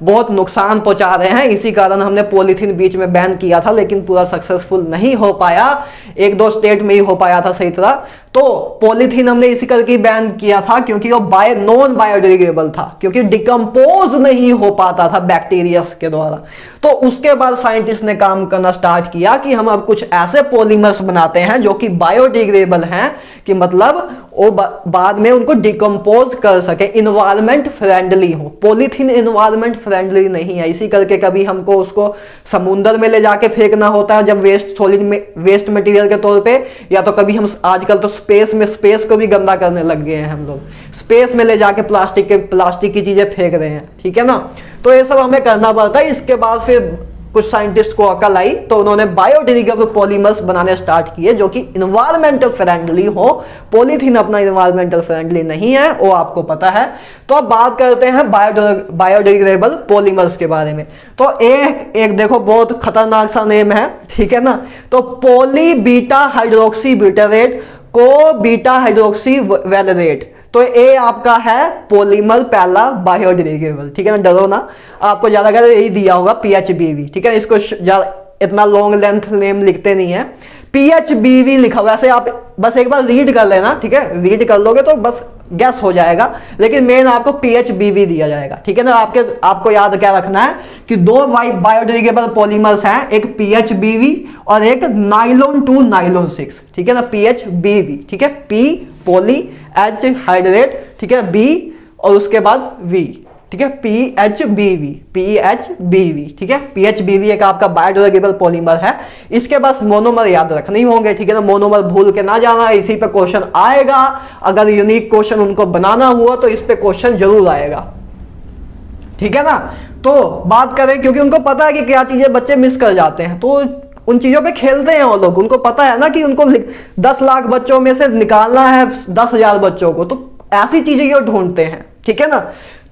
Speaker 1: बहुत नुकसान पहुंचा रहे हैं, इसी कारण हमने पॉलीथीन बीच में बैन किया था, लेकिन पूरा सक्सेसफुल नहीं हो पाया, 1-2 स्टेट में ही हो पाया था सही तरह। तो पॉलीथीन हमने इसी करके बैन किया था क्योंकि वो नॉन बायोडिग्रेडेबल था, क्योंकि डिकम्पोज नहीं हो पाता था बैक्टीरिया के द्वारा। तो उसके बाद साइंटिस्ट ने काम करना स्टार्ट किया कि हम अब कुछ ऐसे पॉलीमर्स बनाते हैं जो कि बायोडिग्रेडेबल हैं, कि मतलब वो बाद में उनको डिकम्पोज कर सके, इन्वायरमेंट फ्रेंडली हो। पॉलीथीन इन्वायरमेंट फ्रेंडली नहीं है, इसी करके कभी हमको उसको समुद्र में ले जाके फेंकना होता है जब वेस्ट मटेरियल के तौर पे, या तो कभी हम आजकल तो स्पेस को भी गंदा करने लग गए हैं हम लोग, स्पेस में ले जाके प्लास्टिक की चीजें फेंक रहे हैं, ठीक है ना। तो ये सब हमें करना पड़ता है। इसके बाद फिर कुछ साइंटिस्ट को अकल आई, तो उन्होंने बायोडिग्रेडेबल पॉलीमर्स बनाने स्टार्ट किए जो कि इन्वायरमेंटल फ्रेंडली हो। पॉलीथीन अपना इन्वायरमेंटल फ्रेंडली नहीं है, वो आपको पता है। तो अब बात करते हैं बायोडिग्रेडेबल पॉलीमर्स के बारे में। तो एक देखो बहुत खतरनाक सा नेम है, ठीक है ना। तो पॉली बीटा हाइड्रोक्सी ब्यूटारेट को बीटा हाइड्रोक्सी वैलेरेट, तो ये आपका है पॉलीमर पहला बायोडिग्रेडेबल, ठीक है ना। डरो ना, आपको ज्यादा कर यही दिया होगा PHBV, ठीक है। इसको इतना लॉन्ग लेंथ नेम लिखते नहीं है, PHBV लिखा हुआ। ऐसे आप बस एक बार रीड कर लेना, ठीक है, रीड कर लोगे तो बस गैस हो जाएगा, लेकिन मेन आपको PHBV दिया जाएगा, ठीक है ना। आपको याद क्या रखना है कि 2 बायोडिग्रेडेबल पॉलीमर्स हैं, एक PHBV और एक नाइलॉन 2 नाइलॉन 6, ठीक है ना, PHBV, ठीक है। P पॉली, H हाइड्रेट, ठीक है, B और उसके बाद V, ठीक है, PHBV, ठीक है। PHBV एक आपका बायोडिग्रेडेबल पॉलीमर है। इसके पास मोनोमर याद रखने ही होंगे, ठीक है ना, मोनोमर भूल के ना जाना, इसी पे क्वेश्चन आएगा। अगर यूनिक क्वेश्चन उनको बनाना हुआ तो इस पे क्वेश्चन जरूर आएगा, ठीक है ना। तो बात करें, क्योंकि उनको पता है कि क्या चीजें बच्चे मिस कर जाते हैं, तो उन चीजों पे खेलते हैं वो लोग। उनको पता है ना कि उनको 10 लाख बच्चों में से निकालना है 10,000 बच्चों को, तो ऐसी चीजें ये ढूंढते हैं, ठीक है ना।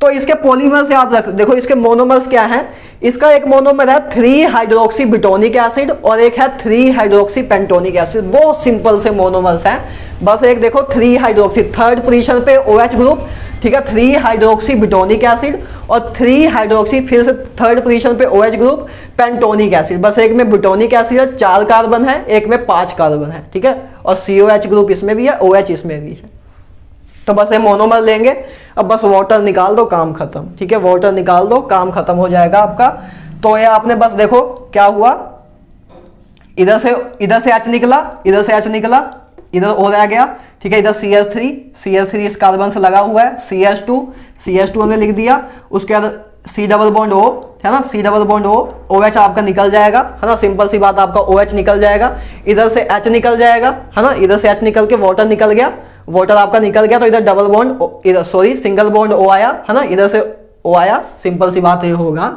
Speaker 1: तो इसके पॉलीमर्स याद रख, देखो इसके मोनोमर्स क्या है। इसका एक मोनोमर है 3 हाइड्रोक्सी ब्यूटानिक एसिड और एक है 3 हाइड्रोक्सी पेंटोनिक एसिड। बहुत सिंपल से मोनोमर्स हैं, बस एक देखो 3 हाइड्रोक्सी, थर्ड पोजीशन पे OH ग्रुप, ठीक है, 3 हाइड्रोक्सी ब्यूटानिक एसिड और 3 हाइड्रोक्सी, फिर से थर्ड पोजीशन पे OH ग्रुप पेंटोनिक एसिड। बस एक में ब्यूटानिक एसिड है, 4 कार्बन है, एक में 5 कार्बन है, ठीक है, और COH ग्रुप इसमें भी है, OH इसमें भी है। तो बस ये मोनोमर लेंगे, अब बस वाटर निकाल दो, काम खत्म, ठीक है, वाटर निकाल दो, काम खत्म हो जाएगा आपका। तो ये आपने बस देखो क्या हुआ, इधर से H निकला, इधर से H निकला, इधर O रह गया, ठीक है, इधर CH3 इस कार्बन से लगा हुआ है, CH2 हमने लिख दिया। उसके बाद C डबल बॉन्ड O, है ना, C double bond O, OH आपका निकल जाएगा, है ना, सिंपल सी बात, आपका OH निकल जाएगा, इधर से H निकल जाएगा, है ना, इधर से H निकल के वाटर निकल गया, वाटर आपका निकल गया, तो इधर डबल बॉन्ड, इधर सॉरी सिंगल बॉन्ड O आया, है ना, इधर से O आया। सिंपल सी बात ये होगा,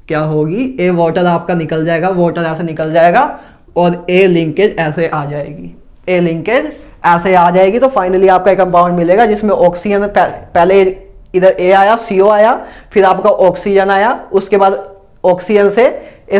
Speaker 1: क्या होगी, ए वाटर आपका निकल जाएगा, वाटर ऐसे निकल जाएगा और ए लिंकेज ऐसे आ जाएगी, ए लिंकेज ऐसे आ जाएगी। तो फाइनली आपका एक कंपाउंड मिलेगा जिसमें ऑक्सीजन, पहले इधर ए आया, CO आया, फिर आपका ऑक्सीजन आया, उसके बाद ऑक्सीजन से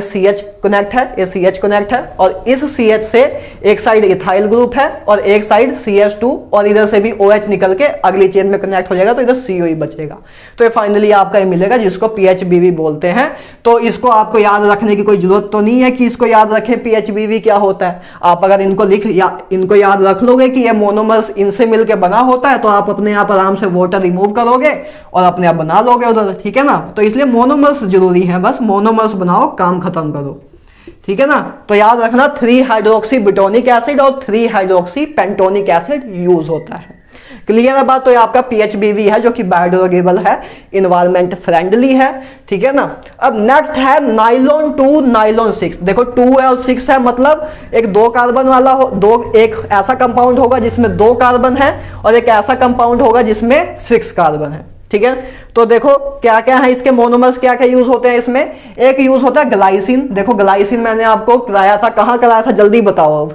Speaker 1: CH कनेक्ट है, ये CH कनेक्ट है, और इस CH से एक साइड इथाइल ग्रुप है और एक साइड CH2, और इधर से भी OH निकल के अगली चेन में कनेक्ट हो जाएगा, तो इधर CO ही बचेगा। तो ये फाइनली आपका ये मिलेगा जिसको PHBV बोलते हैं। तो इसको आपको याद रखने की कोई जरूरत तो नहीं है कि इसको याद रखें PHBV क्या होता है। आप अगर इनको याद रख लोगे कि ये मोनोमर्स इनसे मिलकर बना होता है, तो आप अपने आप आराम से वाटर रिमूव करोगे और अपने आप बना लोगे उधर, ठीक है ना। तो इसलिए मोनोमर्स जरूरी है, बस मोनोमर्स बनाओ, काम खत्म करो, ठीक है ना। तो याद रखना 3 हाइड्रोक्सी बुटोनिक एसिड और 3 हाइड्रोक्सी पेंटोनिक एसिड यूज होता है। क्लियर है बात। तो ये आपका PHBV है जो कि बायोडिग्रेडेबल है, इन्वायरमेंट फ्रेंडली है, ठीक है ना। अब नेक्स्ट है नाइलॉन 2 नाइलॉन 6। देखो 2 है और 6 है, मतलब एक 2 कार्बन वाला हो, एक ऐसा कंपाउंड होगा जिसमें 2 कार्बन है और एक ऐसा कंपाउंड होगा जिसमें 6 कार्बन है, ठीक है। तो देखो क्या क्या है इसके मोनोमर्स, क्या क्या यूज होते हैं इसमें। एक यूज होता है ग्लाइसिन। देखो ग्लाइसिन मैंने आपको कराया था, कहाँ कराया था जल्दी बताओ।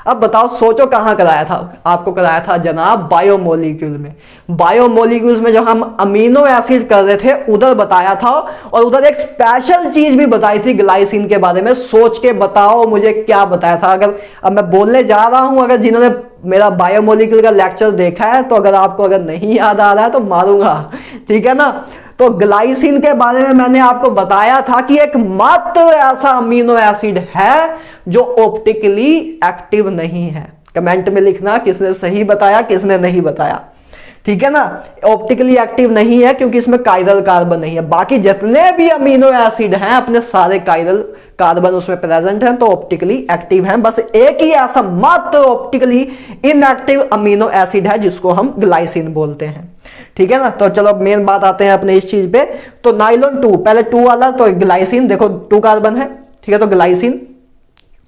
Speaker 1: अब बताओ, सोचो कहाँ कराया था। आपको कराया था जनाब बायोमोलिक्यूल में। बायोमोलिक्यूल्स में जब हम अमीनो एसिड कर रहे थे उधर बताया था, और उधर एक स्पेशल चीज भी बताई थी ग्लाइसिन के बारे में। सोच के बताओ मुझे क्या बताया था। अगर अब मैं बोलने जा रहा हूं, अगर जिन्होंने मेरा बायोमोलिक्यूल का लेक्चर देखा है, तो अगर नहीं याद आ रहा है तो मारूंगा, ठीक है ना। तो ग्लाइसिन के बारे में मैंने आपको बताया था कि एक मात्र ऐसा अमीनो एसिड है जो ऑप्टिकली एक्टिव नहीं है। कमेंट में लिखना किसने सही बताया, किसने नहीं बताया, ठीक है ना। ऑप्टिकली एक्टिव नहीं है क्योंकि इसमें कायरल कार्बन नहीं है। बाकी जितने भी अमीनो एसिड हैं अपने सारे कायरल कार्बन उसमें प्रेजेंट हैं, तो ऑप्टिकली एक्टिव हैं। बस एक ही ऐसा मात्र ऑप्टिकली इनएक्टिव अमीनो एसिड है जिसको हम ग्लाइसिन बोलते हैं, ठीक है ना। तो चलो अब मेन बात आते हैं अपने इस चीज पे। तो नाइलॉन 2, पहले 2 वाला तो ग्लाइसिन, देखो 2 कार्बन है, ठीक है। तो ग्लाइसिन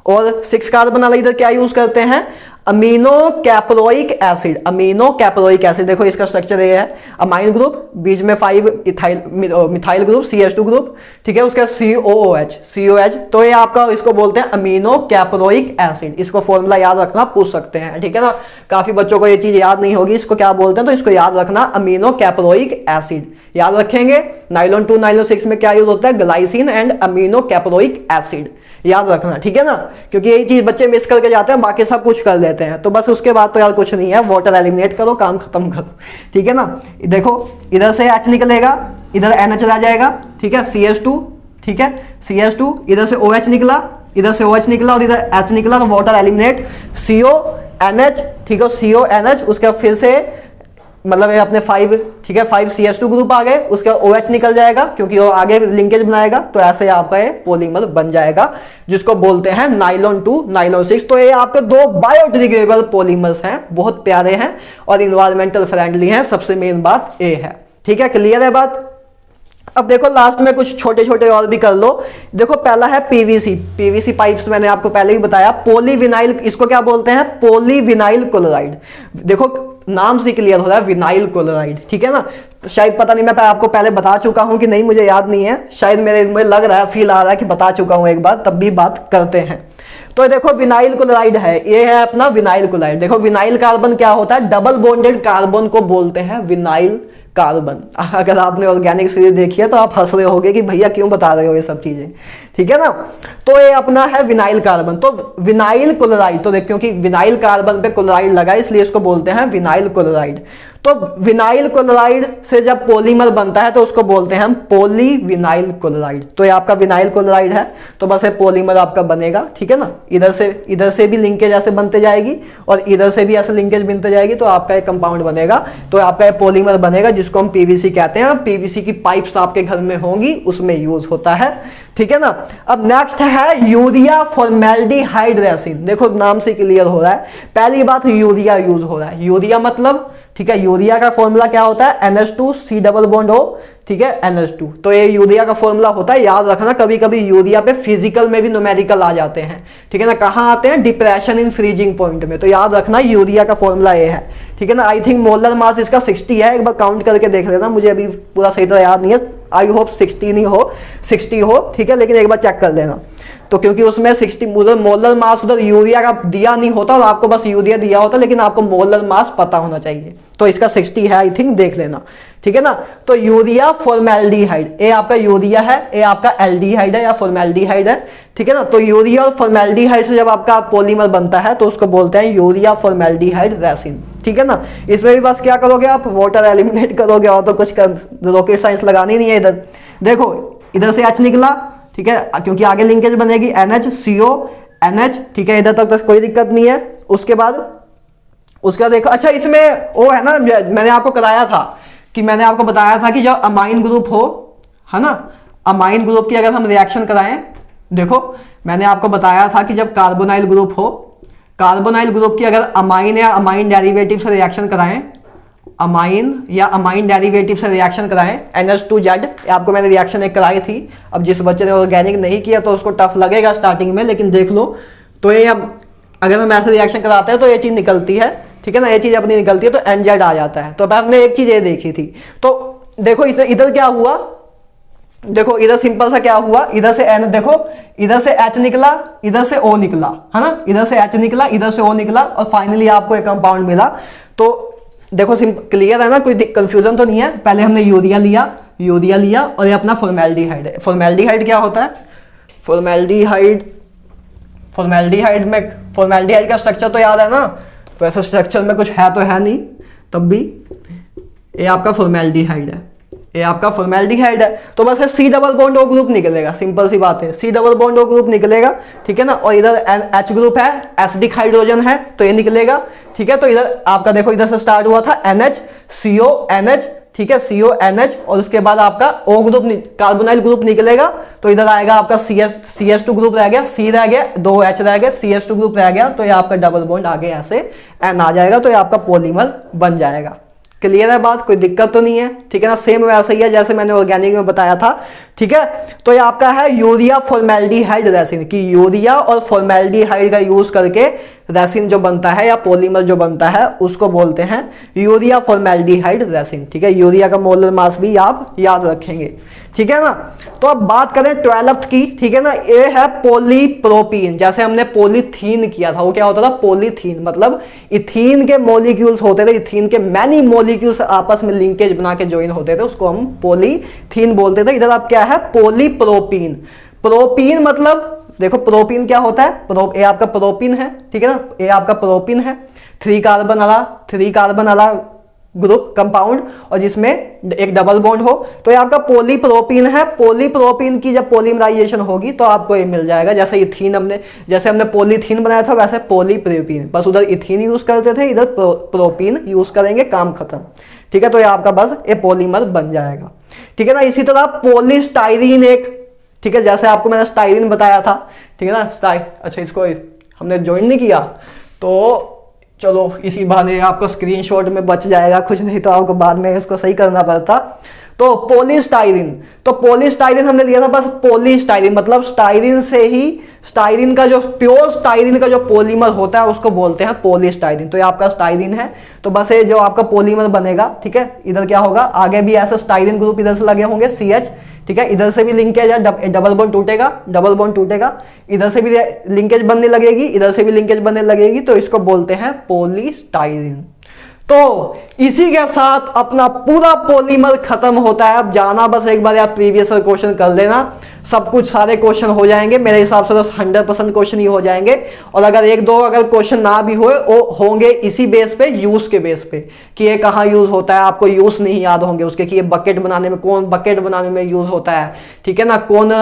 Speaker 1: और 6 कार्बन वाला इधर क्या यूज करते हैं, amino caproic acid. Amino caproic acid देखो इसका स्ट्रक्चर ये है, अमाइन ग्रुप, बीच में 5 ethyl methyl group CH2 group, ठीक है। उसका COOH, तो ये आपका इसको बोलते हैं अमीनो कैप्रोइक एसिड। इसको फॉर्मूला याद रखना, पूछ सकते हैं, ठीक है ना। काफी बच्चों को ये चीज याद नहीं होगी इसको क्या बोलते हैं, तो इसको याद रखना, अमीनो कैप्रोइक एसिड याद रखेंगे। नाइलॉन 2 नाइलॉन 6 में क्या यूज होता है, glycine and amino caproic acid याद रखना, ठीक है ना। क्योंकि यही चीज बच्चे मिस करके जाते हैं, बाकी सब कुछ कर लेते हैं। तो बस उसके बाद तो यार कुछ नहीं है, वाटर एलिमिनेट करो, काम खत्म करो, ठीक है ना। देखो इधर से H निकलेगा, इधर NH रह जाएगा, ठीक है। CH2, ठीक है, CH2, इधर से OH निकला, इधर से OH निकला और इधर H निकला, तो वाटर एलिमिनेट, CONH, ठीक है, CONH। उसके फिर से मतलब ये अपने 5, ठीक है, 5 CH2 ग्रुप आ गए, उसका OH निकल जाएगा क्योंकि वो आगे लिंकेज बनाएगा, तो ऐसे आपका ये पॉलीमर बन जाएगा जिसको बोलते हैं नाइलॉन 2 नाइलॉन 6। तो ये आपके 2 बायोडिग्रेडेबल पॉलीमर्स हैं, बहुत प्यारे हैं और इन्वायरमेंटल फ्रेंडली हैं। सबसे मेन बात ये है, ठीक है। क्लियर है बात। अब देखो लास्ट में कुछ छोटे छोटे और भी कर लो। देखो पहला है पीवीसी पाइप्स, मैंने आपको पहले ही बताया। पॉलीविनाइल, इसको क्या बोलते हैं, पॉलीविनाइल क्लोराइड। देखो नाम से क्लियर हो रहा है, विनाइल क्लोराइड, ठीक है ना। शायद पता नहीं, मैं आपको पहले बता चुका हूं कि नहीं, मुझे याद नहीं है, शायद मुझे लग रहा है, फील आ रहा है कि बता चुका हूं एक बार, तब भी बात करते हैं। तो देखो विनाइल क्लोराइड है, ये है अपना विनाइल क्लोराइड। देखो विनाइल कार्बन क्या होता है, डबल बॉन्डेड कार्बन को बोलते हैं विनाइल कार्बन। अगर आपने ऑर्गेनिक सीरीज देखी है तो आप हंस रहे होगे कि भैया क्यों बता रहे हो ये सब चीजें, ठीक है ना। तो ये अपना है विनाइल कार्बन। तो विनाइल क्लोराइड, तो क्योंकि विनाइल कार्बन पे क्लोराइड लगा इसलिए इसको बोलते हैं विनाइल क्लोराइड। तो विनाइल क्लोराइड से जब पॉलीमर बनता है तो उसको बोलते हैं हम पॉलीविनाइल क्लोराइड। तो ये आपका विनाइल क्लोराइड है, तो बस ये पॉलीमर आपका बनेगा, ठीक है ना। इधर से भी लिंकेज ऐसे बनते जाएगी और इधर से भी ऐसे लिंकेज बनते जाएगी, तो आपका एक कंपाउंड बनेगा, तो आपका एक पॉलीमर बनेगा जिसको हम पीवीसी कहते हैं। पीवीसी की पाइप्स आपके घर में होंगी, उसमें यूज होता है, ठीक है ना। अब नेक्स्ट है यूरिया फॉर्मेल्डिहाइड रेसिन। देखो नाम से क्लियर हो रहा है, पहली बात यूरिया यूज हो रहा है। यूरिया मतलब, ठीक है, यूरिया का फॉर्मूला क्या होता है, NH2C डबल बॉन्ड O, ठीक है, NH2। तो ये यूरिया का फॉर्मूला होता है, याद रखना। कभी कभी यूरिया पे फिजिकल में भी न्यूमेरिकल आ जाते हैं, ठीक है ना। कहाँ आते हैं, डिप्रेशन इन फ्रीजिंग पॉइंट में। तो याद रखना यूरिया का फॉर्मूला ये है, ठीक है ना। आई थिंक मोलर मास इसका 60 है, एक बार काउंट करके देख लेना, मुझे अभी पूरा सही तरह याद नहीं है। आई होप 60 हो, ठीक है, लेकिन एक बार चेक कर लेना। तो क्योंकि उसमें 60 उधर मोलर मास उधर यूरिया का दिया नहीं होता और आपको बस यूरिया दिया होता, लेकिन आपको मोलर मास पता होना चाहिए। तो इसका 60 है आई थिंक, देख लेना, ठीक है ना। तो यूरिया फॉर्मेल्डिहाइड, ये आपका यूरिया है, ये आपका एल्डिहाइड है या फॉर्मेल्डिहाइड है, ठीक है ना। तो यूरिया और फॉर्मेल्डिहाइड से जब आपका पॉलीमर बनता है तो उसको बोलते हैं यूरिया फॉर्मेल्डिहाइड रेसिन, ठीक है ना। इसमें भी बस क्या करोगे आप, वाटर एलिमिनेट करोगे और तो कुछ रॉकेट साइंस लगानी नहीं है। इधर देखो, इधर से H निकला, ठीक है, क्योंकि आगे लिंकेज बनेगी NH CO NH, ठीक है, इधर तक कोई दिक्कत नहीं है। उसके बाद देखो, अच्छा इसमें वो है ना, मैंने आपको कराया था कि मैंने आपको बताया था कि जब अमाइन ग्रुप हो, है ना, अमाइन ग्रुप की अगर हम रिएक्शन कराएं, देखो मैंने आपको बताया था कि जब कार्बोनाइल ग्रुप हो, कार्बोनाइल ग्रुप की अगर अमाइन या अमाइन डेरिवेटिव से रिएक्शन कराएं, अमाइन या अमाइन डेरिवेटिव से रिएक्शन कराएं NH2Z, आपको मैंने रिएक्शन एक कराई थी। अब जिस बच्चे ने ऑर्गेनिक नहीं किया तो उसको टफ लगेगा स्टार्टिंग में, लेकिन देख लो। तो ये अगर हम ऐसे रिएक्शन कराते हैं तो ये चीज़ निकलती है, ठीक है ना, ये चीज़ अपनी निकलती है तो NZ आ जाता है। तो अब हमने एक चीज़ ये देखी थी। तो देखो इधर क्या हुआ, देखो इधर सिंपल सा क्या हुआ, इधर से N, देखो इधर से H निकला, इधर से O निकला, है ना, इधर से H निकला, इधर से O निकला और फाइनली आपको एक कंपाउंड मिला। तो देखो क्लियर है ना, कोई कंफ्यूजन तो नहीं है। पहले हमने यूरिया लिया और ये अपना फॉर्मेल्डिहाइड है। फॉर्मेल्डिहाइड क्या होता है, फॉर्मेल्डिहाइड में फॉर्मेल्डिहाइड का स्ट्रक्चर तो याद है ना, तो ऐसा स्ट्रक्चर में कुछ है तो है नहीं, तब भी ये आपका फॉर्मेल्डिहाइड है, ये आपका फॉर्मेल्डिहाइड है। तो बस C double bond O group निकलेगा, सिंपल सी बात है, C double bond O group निकलेगा, ठीक है ना। और इधर H ग्रुप है, एसिडिक हाइड्रोजन है तो ये निकलेगा, ठीक है। तो इधर आपका देखो, इधर से स्टार्ट हुआ था NH CO NH, ठीक है, CO NH, और उसके बाद आपका O ग्रुप कार्बोनाइल ग्रुप निकलेगा। तो इधर आएगा आपका CS2 ग्रुप रह गया, C रह गया, 2 H रह गया, CS2 ग्रुप रह गया, तो ये आपका डबल बॉन्ड आगे ऐसे N आ जाएगा, तो ये आपका पॉलीमर बन जाएगा। क्लियर है बात, कोई दिक्कत तो नहीं है, ठीक है ना। सेम वैसा ही है जैसे मैंने ऑर्गेनिक में बताया था, ठीक है। तो ये आपका है यूरिया फॉर्मेल्डिहाइड रेसिन, कि यूरिया और फॉर्मेल्डिहाइड का यूज करके रेसिन जो बनता है या पॉलीमर जो बनता है उसको बोलते हैं यूरिया फॉर्मेल्डिहाइड रेसिन, ठीक है। यूरिया का मोलर मास भी आप याद रखेंगे, ठीक है ना। तो अब बात करें 12th की, ठीक है ना। ये है पॉलीप्रोपीन, जैसे हमने पॉलीथीन किया था, वो क्या होता था, पॉलीथीन, मतलब इथीन के मॉलिक्यूल्स होते थे, इथीन के मैनी मॉलिक्यूल्स आपस में लिंकेज बना के ज्वाइन होते थे, उसको हम पॉलीथीन बोलते थे। इधर आप क्या है, पॉलीप्रोपीन। प्रोपीन मतलब देखो प्रोपीन क्या होता है, ये आपका प्रोपीन है, ठीक है ना, ये आपका प्रोपीन है, 3 कार्बन वाला ग्रुप कंपाउंड और जिसमें एक डबल बॉन्ड हो, तो ये आपका पॉलीप्रोपीन है। पॉलीप्रोपीन की जब पॉलीमराइजेशन होगी तो आपको ये मिल जाएगा। जैसे हमने पॉलीथीन बनाया था वैसे पॉलीप्रोपीन, बस उधर इथीन यूज करते थे, इधर प्रोपीन यूज करेंगे, काम खत्म, ठीक है। तो ये आपका बस ये पॉलीमर बन जाएगा, ठीक है ना। इसी तरह पॉलीस्टाइरीन एक, ठीक है, जैसे आपको मैंने स्टाइरीन बताया था, ठीक है ना। अच्छा, इसको हमने ज्वाइन नहीं किया तो चलो इसी बहाने आपको स्क्रीनशॉट में बच जाएगा, कुछ नहीं तो आपको बाद में इसको सही करना पड़ता। तो पॉलीस्टाइरीन हमने लिया था, बस पॉलीस्टाइरीन मतलब स्टाइरीन से ही, स्टाइरीन का जो प्योर स्टाइरीन का जो पॉलीमर होता है उसको बोलते हैं पॉलीस्टाइरीन। तो ये आपका स्टाइरीन है, तो बस ये जो आपका पॉलीमर बनेगा, ठीक है। इधर क्या होगा, आगे भी ऐसा स्टाइरीन ग्रुप इधर से लगे होंगे CH, ठीक है, इधर से भी लिंकेज है, डबल बॉन्ड टूटेगा, इधर से भी लिंकेज बनने लगेगी, इधर से भी लिंकेज बनने लगेगी, तो इसको बोलते हैं पॉलीस्टाइरीन। तो इसी के साथ अपना पूरा पॉलीमर खत्म होता है। अब जाना बस एक बार आप प्रीवियस क्वेश्चन कर लेना, सब कुछ सारे क्वेश्चन हो जाएंगे मेरे हिसाब से, तो 100% क्वेश्चन ही हो जाएंगे। और अगर 1-2 अगर क्वेश्चन ना भी हो, वो होंगे इसी बेस पे, यूज के बेस पे, कि ये कहाँ यूज होता है, आपको यूज नहीं याद होंगे उसके, कि ये बकेट बनाने में, कौन बकेट बनाने में यूज होता है, ठीक है ना, कौन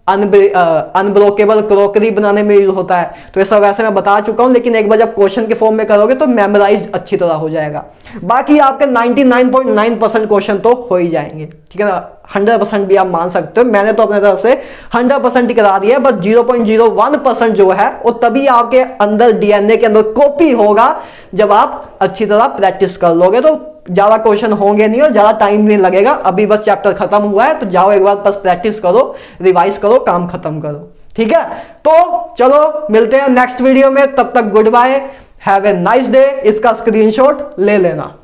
Speaker 1: अनब्रोकेबल क्रॉकरी बनाने में यूज होता है। तो ये सब वैसे मैं बता चुका हूं, लेकिन एक बार जब क्वेश्चन के फॉर्म में करोगे तो मेमोराइज अच्छी तरह हो जाएगा। बाकी आपके 99.9% क्वेश्चन तो हो ही जाएंगे, ठीक है ना। 100% भी आप मान सकते हो, मैंने तो अपने तरफ से 100% ही करा दिया है। बस 0.01% जो है वो तभी आपके अंदर DNA के अंदर कॉपी होगा जब आप अच्छी तरह प्रैक्टिस कर लोगे, तो ज्यादा क्वेश्चन होंगे नहीं और ज्यादा टाइम नहीं लगेगा। अभी बस चैप्टर खत्म हुआ है, तो जाओ एक बार बस प्रैक्टिस करो, रिवाइज करो, काम खत्म करो, ठीक है। तो चलो मिलते हैं नेक्स्ट वीडियो में, तब तक good bye, have a nice day. इसका स्क्रीनशॉट ले लेना।